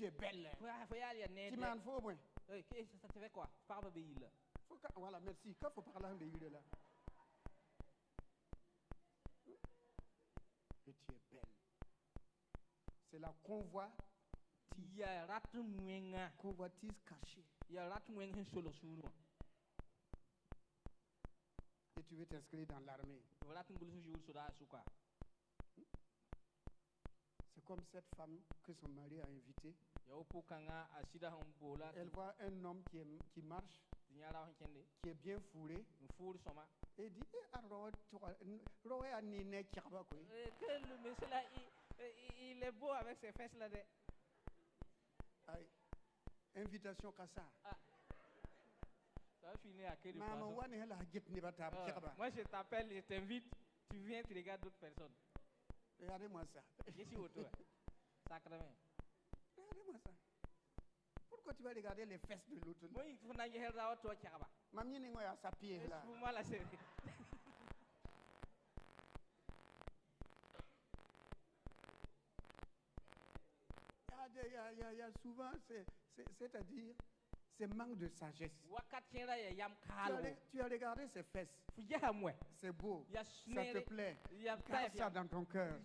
S1: es belle. Tu m'en faut moins.
S2: Ça te fait quoi?
S1: Voilà, merci. Quand faut parler de là. Et tu es belle. C'est la convoitise cachée. Et tu veux t'inscrire dans l'armée. C'est comme cette femme que son mari a invitée. Elle voit un homme qui marche, qui est bien fourré. Et dit,
S2: le monsieur là, il est beau avec ses fesses là.
S1: Invitation Kassa.
S2: Ça va finir à quel point? Moi je t'appelle, je t'invite, tu viens, tu regardes d'autres personnes.
S1: Regardez-moi ça.
S2: Je suis autour. Sacrément.
S1: Regardez-moi ça. Pourquoi tu vas regarder les fesses de l'autre?
S2: Moi, il faut nager là toi Kiaraba.
S1: Mamie n'est pas à sa pied là.
S2: Pour moi là c'est.
S1: Il y a souvent, c'est-à-dire, c'est manque de sagesse. Tu as regardé ses fesses. C'est beau. Ça te plaît. Garde ça dans ton cœur.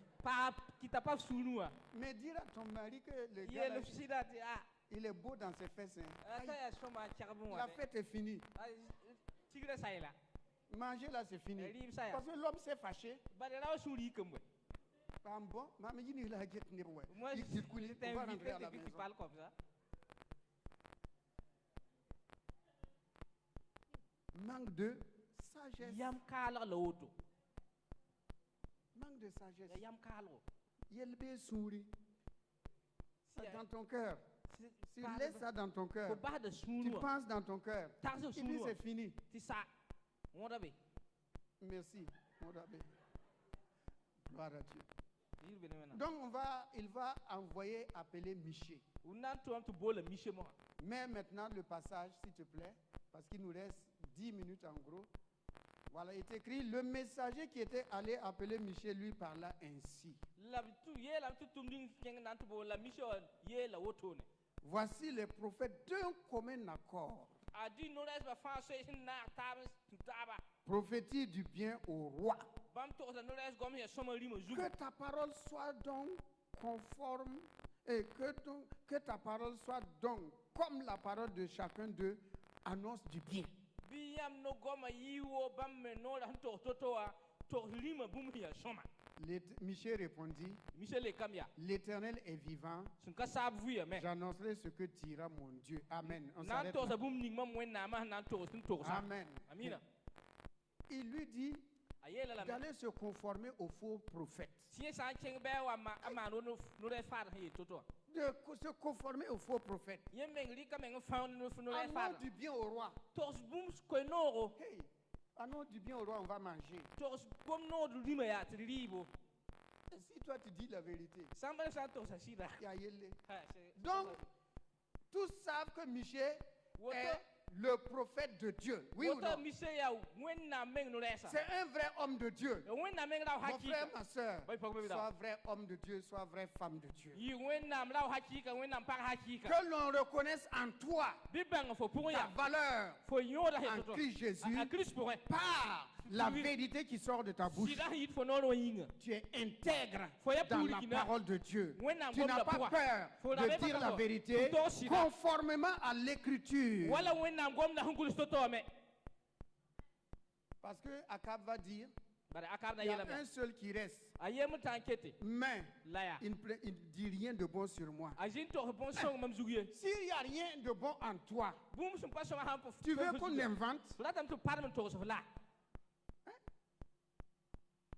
S1: Mais dire à ton mari que le gars là, il est beau dans ses fesses. La fête est finie. Manger là, c'est fini. Parce que l'homme s'est fâché. Bon, moi, je t'ai invité à la maison.
S2: Parle comme ça.
S1: Manque de sagesse. Manque de sagesse. Yelbe souri. C'est dans ton cœur. Tu laisses ça dans ton cœur. Tu penses dans ton cœur. Et puis c'est fini. Merci. Gloire à Dieu. Donc il va envoyer appeler Miché. Mais maintenant le passage, s'il te plaît, parce qu'il nous reste 10 minutes en gros. Voilà, il est écrit, le messager qui était allé appeler Miché lui parla ainsi. Voici les prophètes d'un commun accord. Prophétise du bien au roi. Que ta parole soit donc conforme et que ta parole soit donc comme la parole de chacun d'eux annonce du bien. Michel répondit, l'Éternel est vivant, j'annoncerai ce que dira mon Dieu. Amen. On s'arrête là. Amen. Il lui dit d'aller se conformer aux faux prophètes. De se conformer aux faux prophètes. Annonce du bien au roi. Hey, annonce du bien au roi, on va manger. Si toi tu dis la vérité, donc tous savent que Michel est le prophète de Dieu. Oui ou non? C'est un vrai homme de Dieu. Mon frère, ma soeur, sois vrai homme de Dieu, sois vraie femme de Dieu. Que l'on reconnaisse en toi ta valeur en Christ Jésus par la vérité qui sort de ta bouche. Tu es intègre dans la parole de Dieu. Tu n'as pas peur de dire la vérité conformément à l'écriture. Parce que Akab va dire, il y a un seul qui reste. Mais il ne dit rien de bon sur moi. S'il n'y a rien de bon en toi, tu veux qu'on invente?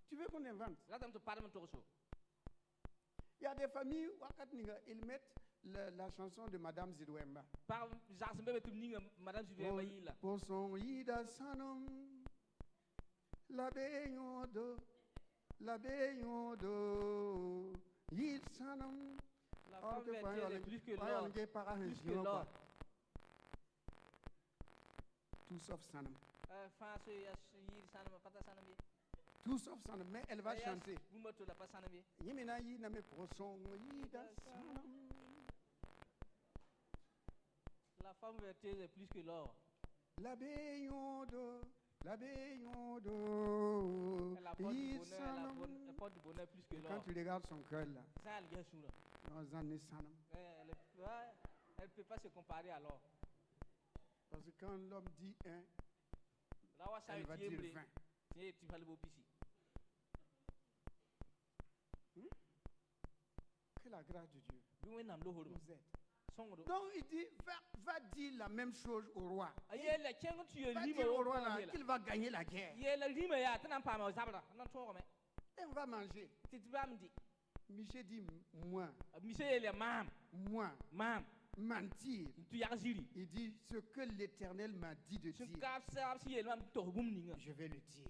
S1: Tu veux qu'on invente? Il y a des familles, ils mettent la chanson de Madame Zidouemba. Pour son Ida Sanom, la Beyodo, Yid Sanom.
S2: La femme est plus que l'or.
S1: Tout sauf Sanom. Tout sauf Sanom, mais elle va chanter.
S2: La femme vertueuse est plus que l'or.
S1: La Beyodo.
S2: Elle apporte du bonheur plus que l'or.
S1: Quand tu regardes son cœur là,
S2: elle ne peut pas se comparer à l'or.
S1: Parce que quand l'homme dit un, elle va dire 20. Que la grâce de Dieu nous aide. Donc il dit, va dire la même chose au roi. Va dire au roi là qu'il va gagner la guerre. Et on va manger. Michel dit, moi, mentir. Il dit, ce que l'Éternel m'a dit de dire, je vais le dire.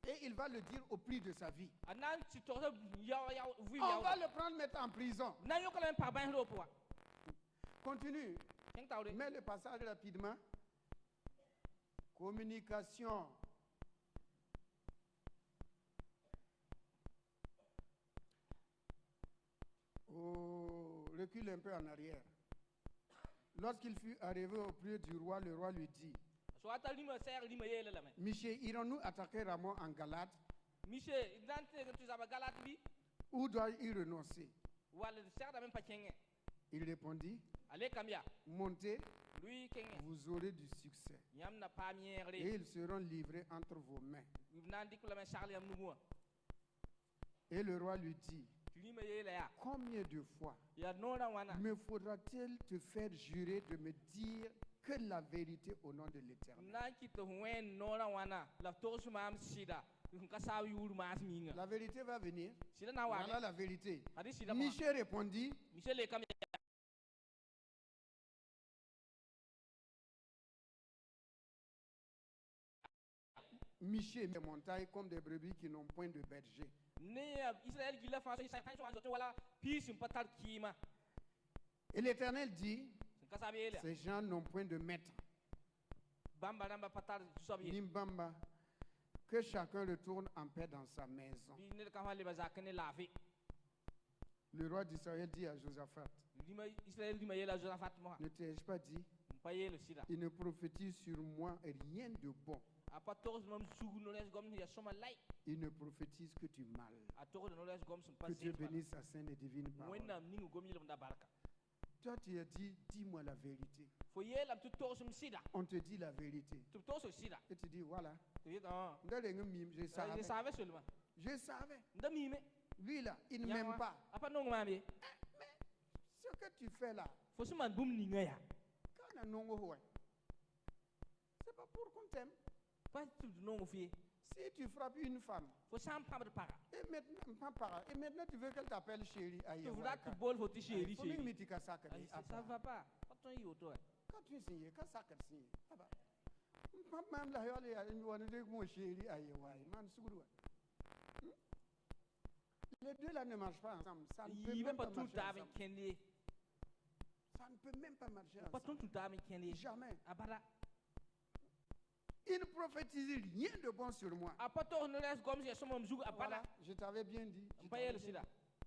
S1: Et il va le dire au prix de sa vie. On va le prendre, mettre en prison. Continue. Mets le passage rapidement. Communication. Oh, recule un peu en arrière. Lorsqu'il fut arrivé auprès du roi, le roi lui dit, Michel, irons-nous attaquer Ramon en Galate? Ou dois-je renoncer? Il répondit, montez, vous aurez du succès. Et ils seront livrés entre vos mains. Et le roi lui dit, combien de fois me faudra-t-il te faire jurer de me dire que la vérité au nom de l'Éternel? La vérité va venir. Voilà la vérité. Michel répondit, Michel des montagnes comme des brebis qui n'ont point de berger. Et l'Éternel dit, ces gens n'ont point de maître. Nimbamba, que chacun retourne en paix dans sa maison. Le roi d'Israël dit à Josaphat, ne t'ai-je pas dit, il ne prophétise sur moi rien de bon. Il ne prophétise que du mal. Que Dieu bénisse sa sainte et divine parole. Toi, tu as dit, dis-moi la vérité. On te dit la vérité. Et tu dis, voilà. Je Je savais. Lui là, il ne m'aime pas. Mais ce que tu fais là, c'est pas pour qu'on t'aime. Si tu frappes une femme, et maintenant tu veux qu'elle t'appelle chérie, ça va pas. Quand tu signes, quand ça signe, les deux là ne marchent pas ensemble. Ça ne peut même pas marcher ensemble. Ça ne peut même pas marcher ensemble. Jamais. Il ne prophétise rien de bon sur moi. Voilà, je t'avais bien dit.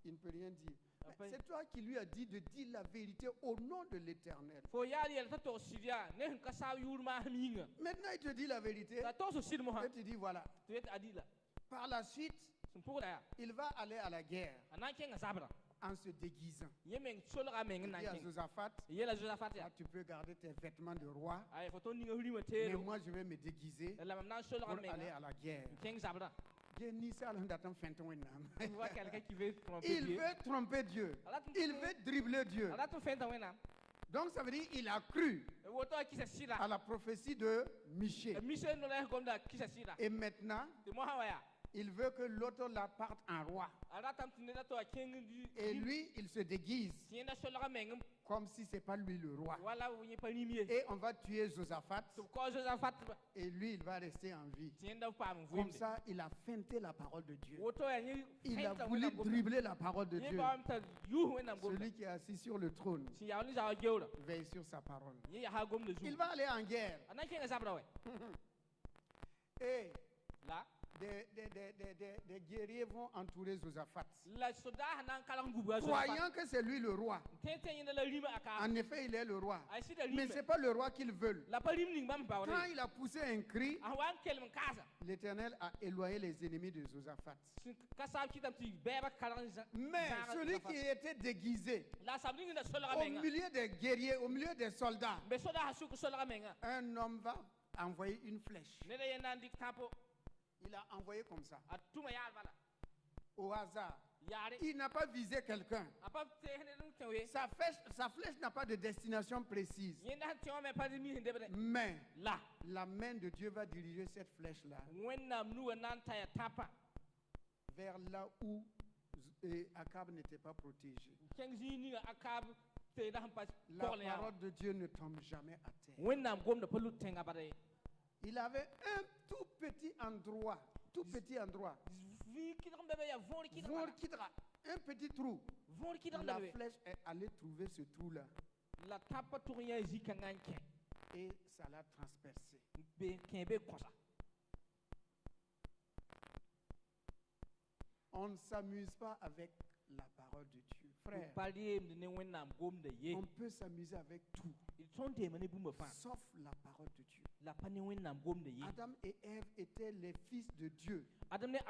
S1: Il ne peut rien dire. C'est toi qui lui as dit de dire la vérité au nom de l'Éternel. Maintenant, il te dit la vérité. Et tu dis voilà. Par la suite, il va aller à la guerre en se déguisant. Il dit à Josaphat, tu peux garder tes vêtements de roi, mais moi je vais me déguiser pour aller à la guerre. Il voit quelqu'un qui veut tromper Dieu. Il veut tromper Dieu. Il veut dribbler Dieu. Donc ça veut dire qu'il a cru à la prophétie de Michée. Et maintenant, il veut que l'autre la parte en roi. Et lui, il se déguise comme si ce n'est pas lui le roi. Et on va tuer Josaphat. Et lui, il va rester en vie. Comme ça, il a feinté la parole de Dieu. Il a voulu dribbler la parole de Dieu. Celui qui est assis sur le trône veille sur sa parole. Il va aller en guerre. Et là, des guerriers vont entourer Josaphat, croyant que c'est lui le roi. En effet, il est le roi. Mais ce n'est pas le roi qu'ils veulent. Quand il a poussé un cri, l'Éternel a éloigné les ennemis de Josaphat. Mais celui qui était déguisé, au milieu des guerriers, au milieu des soldats, un homme va envoyer une flèche. Il a envoyé comme ça, au hasard. Il n'a pas visé quelqu'un. Sa flèche n'a pas de destination précise. Mais la main de Dieu va diriger cette flèche-là vers là où Akab n'était pas protégé. La parole de Dieu ne tombe jamais à terre. Il avait un tout petit endroit, un petit trou. La flèche est allée trouver ce trou-là. Et ça l'a transpercé. On ne s'amuse pas avec la parole de Dieu. Frère, on peut s'amuser avec tout, sauf la parole de Dieu. Adam et Ève étaient les fils de Dieu. Mais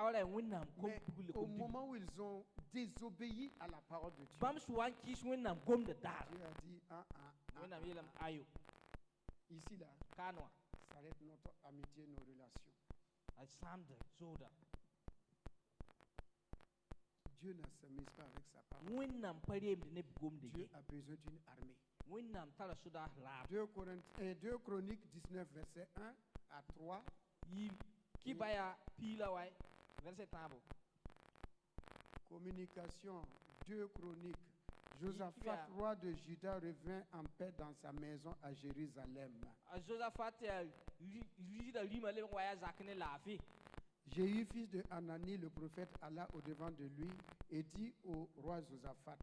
S1: au moment où ils ont désobéi à la parole de Dieu, Dieu a dit ici là, s'arrête notre amitié, nos relations. Dieu ne s'amuse pas avec sa parole. Dieu a besoin d'une armée. 2 Chroniques 19, verset 1 à 3. Communication 2 Chroniques. Josaphat, roi de Juda, revint en paix dans sa maison à Jérusalem. Jéhu, fils de Hanani, le prophète, alla au-devant de lui et dit au roi Josaphat,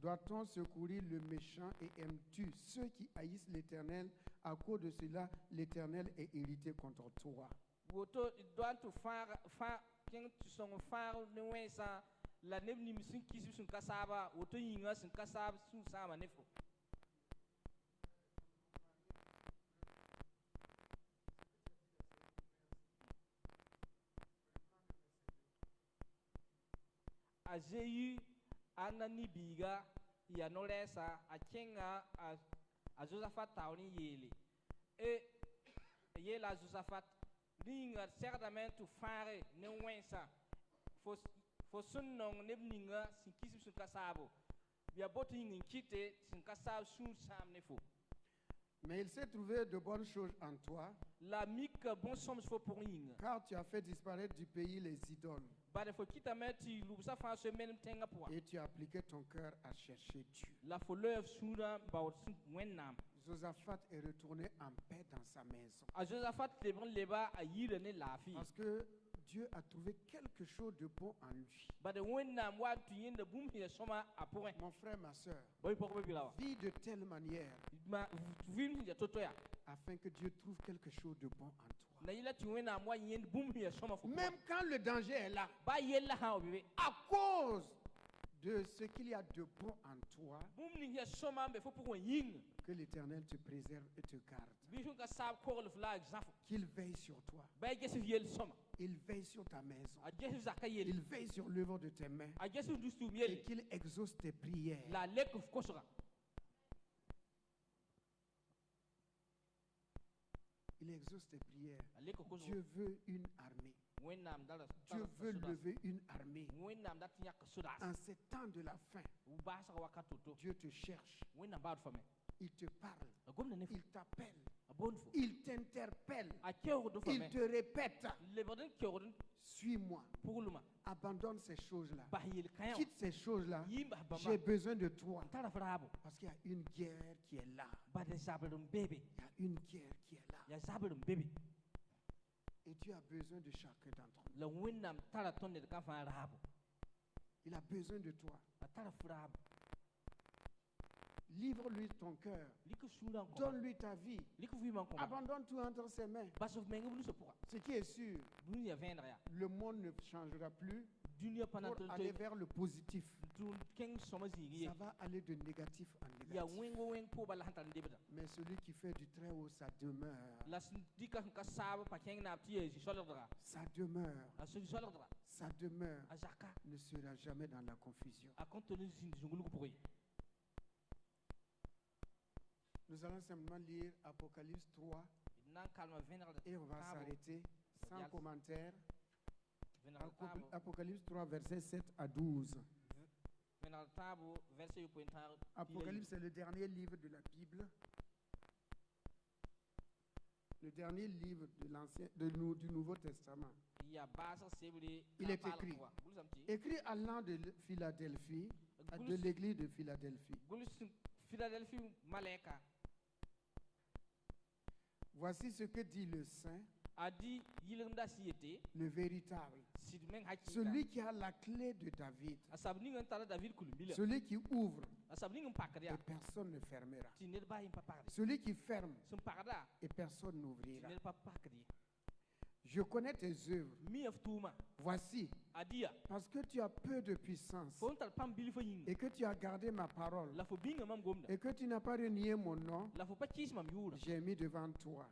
S1: doit-on secourir le méchant et aimes-tu ceux qui haïssent l'Éternel? À cause de cela, l'Éternel est irrité contre toi.
S2: Jéhu, Anani Biga, Yanolesa, Akenga, Josaphat Taoni Yeli. Et Ye la Josaphat ninga certamente tu fare ne wensa fo sunnong ne ninga sin kisib sun kasabo bia botu ngin kite sin kasab sun sam ne fo.
S1: Mais il s'est trouvé de bonnes choses en toi.
S2: La mique bon somme faut pour ninga.
S1: Car tu as fait disparaître du pays les idoles. Et tu as appliqué ton cœur à chercher Dieu. Josaphat est retourné en paix dans sa maison. Parce que Dieu a trouvé quelque chose de bon en lui. Mon frère, ma soeur, vis de telle manière afin que Dieu trouve quelque chose de bon en toi. Même quand le danger est là, à cause de ce qu'il y a de bon en toi, que l'Éternel te préserve et te garde. Qu'il veille sur toi. Il veille sur ta maison. Il veille sur l'œuvre de tes mains. Et qu'il exauce tes prières. Il exauce tes prières. Dieu veut une armée. Dieu veut lever une armée. En ces temps de la fin, Dieu te cherche. Il te parle. Il t'appelle. Il t'interpelle. Il te répète. Suis-moi. Abandonne ces choses-là. Quitte ces choses-là. J'ai besoin de toi. Parce qu'il y a une guerre qui est là. Il y a une guerre qui est là. Et Dieu a besoin de chacun d'entre nous. Il a besoin de toi. Livre-lui ton cœur. Donne-lui ta vie. Abandonne tout entre ses mains. Ce qui est sûr, le monde ne changera plus pour aller vers le positif. Ça va aller de négatif en négatif. Mais celui qui fait du très haut sa demeure. Sa demeure. Sa demeure ne sera jamais dans la confusion. Nous allons simplement lire Apocalypse 3 et on va s'arrêter sans commentaire. Apocalypse 3, versets 7 à 12. Apocalypse, c'est le dernier livre de la Bible. Le dernier livre du Nouveau Testament. Il est écrit. Écrit à l'an de Philadelphie, de l'église de Philadelphie. Voici ce que dit le Saint, le véritable, celui qui a la clé de David, celui qui ouvre et personne ne fermera, celui qui ferme et personne n'ouvrira. Je connais tes œuvres. Voici, parce que tu as peu de puissance et que tu as gardé ma parole et que tu n'as pas renié mon nom, j'ai mis devant toi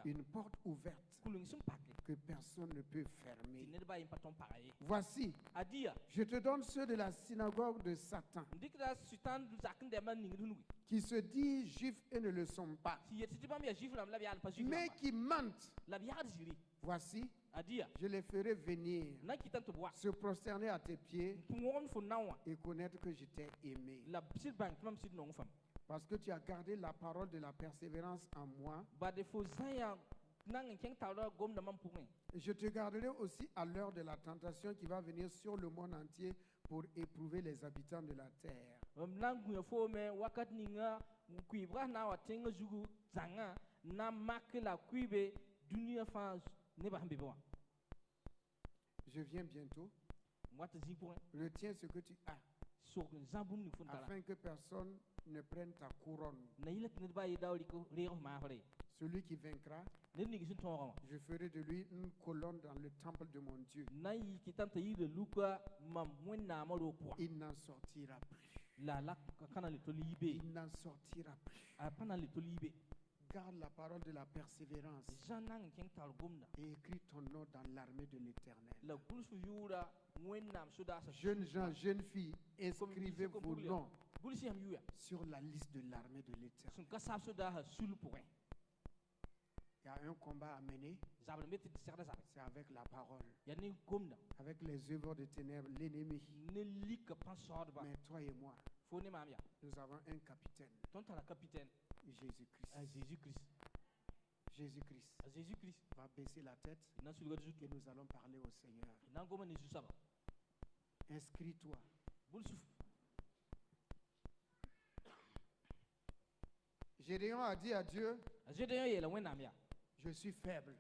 S1: une porte ouverte que personne ne peut fermer. Voici, je te donne ceux de la synagogue de Satan qui se disent juifs et ne le sont pas, mais qui mentent. Voici, je les ferai venir se prosterner à tes pieds et connaître que je t'ai aimé. Parce que tu as gardé la parole de la persévérance en moi, je te garderai aussi à l'heure de la tentation qui va venir sur le monde entier pour éprouver les habitants de la terre. Je viens bientôt. Retiens ce que tu as, afin que personne ne prenne ta couronne. Celui qui vaincra, je ferai de lui une colonne dans le temple de mon Dieu. Il n'en sortira plus. Il n'en sortira plus. Garde la parole de la persévérance et écris ton nom dans l'armée de l'Éternel. Jeunes gens, jeunes filles, inscrivez vos noms sur la liste de l'armée de l'Éternel. Il y a un combat à mener. C'est avec la parole. Avec les œuvres de ténèbres, l'ennemi. Mais toi et moi, nous avons un capitaine. Jésus-Christ. Jésus-Christ va baisser la tête et nous allons parler au Seigneur. Inscris-toi. Gédéon a dit à Dieu, je suis faible.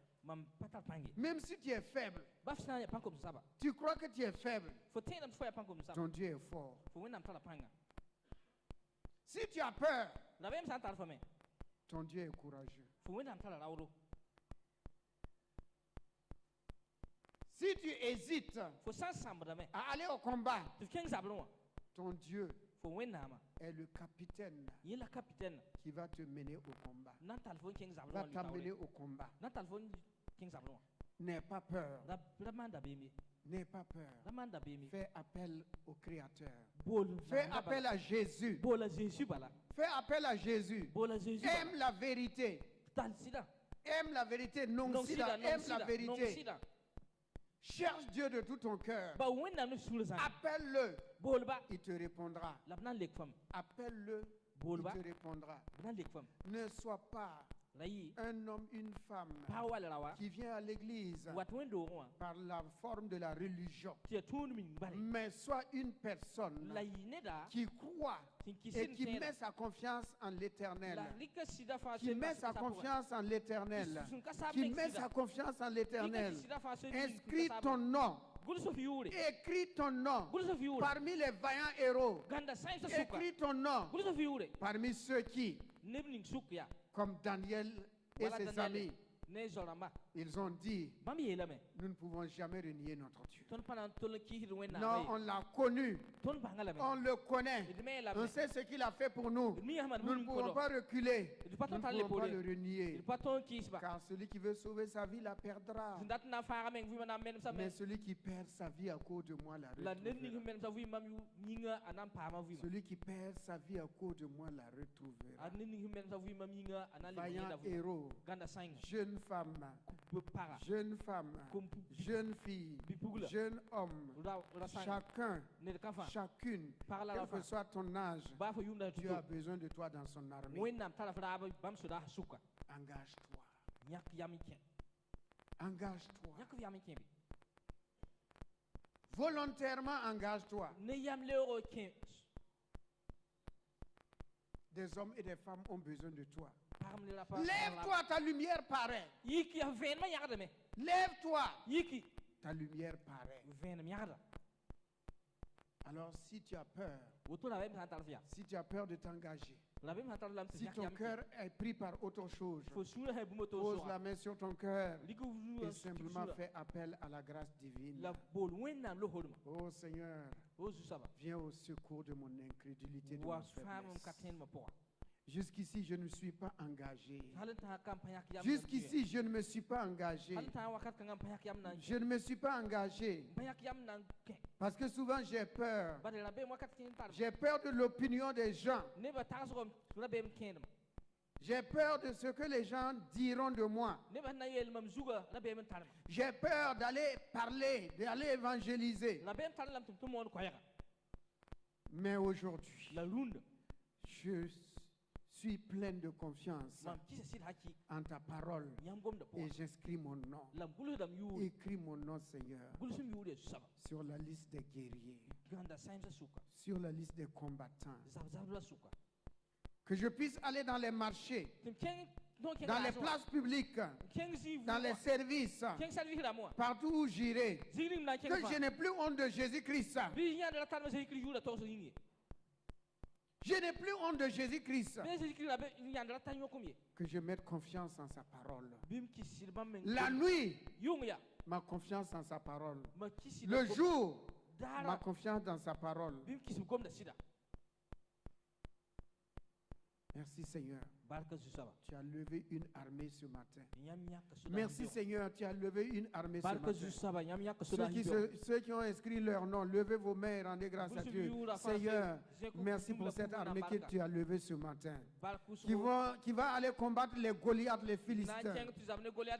S1: Même si tu es faible, tu crois que tu es faible, ton Dieu est fort. Si tu as peur, ton Dieu est courageux. Si tu hésites à aller au combat, ton Dieu est le capitaine qui va te mener au combat. Va t'amener au combat. N'aie pas peur. N'aie pas peur. Fais appel au Créateur. Fais appel à Jésus. Fais appel à Jésus. Aime la vérité. Aime la vérité. Non, aime la vérité. Cherche Dieu de tout ton cœur. Appelle-le. Il te répondra. Appelle-le. Il te répondra. Ne sois pas un homme, une femme qui vient à l'église par la forme de la religion, mais sois une personne qui croit et qui met sa confiance en l'Éternel. Qui met sa confiance en l'Éternel. Qui met sa confiance en l'Éternel. Inscris ton nom. Écris ton nom parmi les vaillants héros. Écris ton nom parmi ceux qui, comme Daniel et ses amis, ils ont dit, nous ne pouvons jamais renier notre Dieu. Non, on l'a connu. On le connaît. On sait ce qu'il a fait pour nous. Nous ne pouvons pas reculer. Nous ne pouvons pas le renier. Car celui qui veut sauver sa vie la perdra. Mais celui qui perd sa vie à cause de moi la retrouvera. Celui qui perd sa vie à cause de moi la retrouvera. Vaillant héros, jeune femme, jeune fille, jeune homme, chacun, chacune, quel que soit ton âge, Dieu a besoin de toi dans son armée. Engage-toi. Engage-toi. Volontairement engage-toi. Des hommes et des femmes ont besoin de toi. Lève-toi, ta lumière paraît. Lève-toi, ta lumière paraît. Alors si tu as peur, si tu as peur de t'engager, si ton cœur est pris par autre chose, pose la main sur ton cœur et simplement fais appel à la grâce divine. Oh Seigneur, viens au secours de mon incrédulité, de ma faiblesse. Jusqu'ici, je ne suis pas engagé. Jusqu'ici, je ne me suis pas engagé. Je ne me suis pas engagé. Parce que souvent, j'ai peur. J'ai peur de l'opinion des gens. J'ai peur de ce que les gens diront de moi. J'ai peur d'aller parler, d'aller évangéliser. Mais aujourd'hui, je suis plein de confiance en ta parole et j'inscris mon nom. Écris mon nom, Seigneur, sur la liste des guerriers, sur la liste des combattants. Que je puisse aller dans les marchés, dans les places publiques, dans les services, partout où j'irai, que je n'ai plus honte de Jésus-Christ. Je n'ai plus honte de Jésus-Christ. Que je mette confiance en sa parole. La nuit, ma confiance en sa parole. Le jour, ma confiance dans sa parole. Merci Seigneur. Tu as levé une armée ce matin. Merci Seigneur, tu as levé une armée ce matin. Ceux qui ont inscrit leur nom, levez vos mains et rendez grâce à Dieu. Seigneur, merci pour cette armée que tu as levée ce matin. Qui va aller combattre les Goliaths, les Philistins.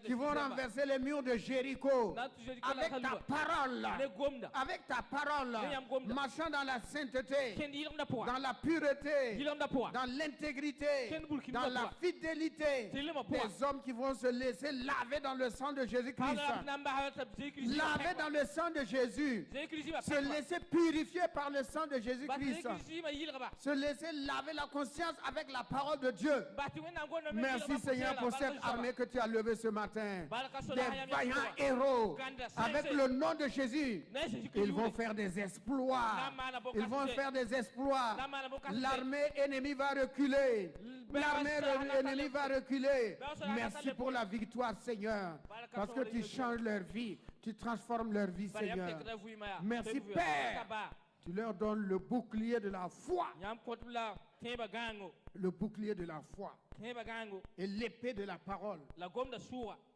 S1: Qui vont renverser les murs de Jéricho. Avec ta parole. Avec ta parole. Marchant dans la sainteté. Dans la pureté. Dans l'intégrité. Dans la fidélité des hommes qui vont se laisser laver dans le sang de Jésus-Christ. Laver dans le sang de Jésus. Se laisser purifier par le sang de Jésus-Christ. Se laisser laver la conscience avec la parole de Dieu. Merci Seigneur pour cette armée que tu as levée ce matin. Des vaillants héros. Avec le nom de Jésus. Ils vont faire des exploits. Ils vont faire des exploits. L'armée ennemie va reculer. L'armée ennemie va reculer. Merci pour la victoire, Seigneur. Parce que tu changes leur vie. Tu transformes leur vie, Seigneur. Merci, Père. Tu leur donnes le bouclier de la foi. Le bouclier de la foi. Et l'épée de la parole.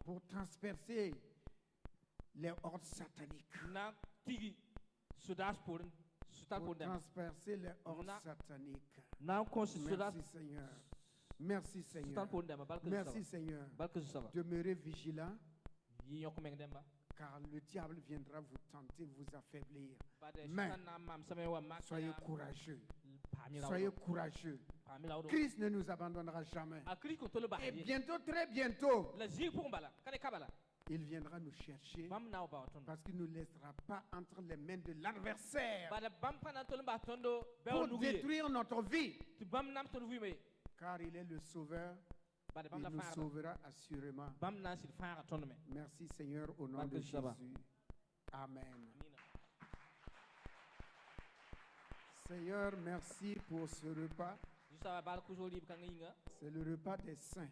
S1: Pour transpercer les hordes sataniques. Pour transpercer les hordes sataniques. Merci, Seigneur. Merci Seigneur. Merci Seigneur. Demeurez vigilants. Car le diable viendra vous tenter, vous affaiblir. Mais soyez courageux. Soyez courageux. Christ ne nous abandonnera jamais. Et bientôt, très bientôt, il viendra nous chercher parce qu'il ne nous laissera pas entre les mains de l'adversaire pour détruire notre vie. Car il est le sauveur, il nous sauvera assurément. Merci Seigneur au nom de Jésus. Amen. Seigneur, merci pour ce repas. C'est le repas des saints.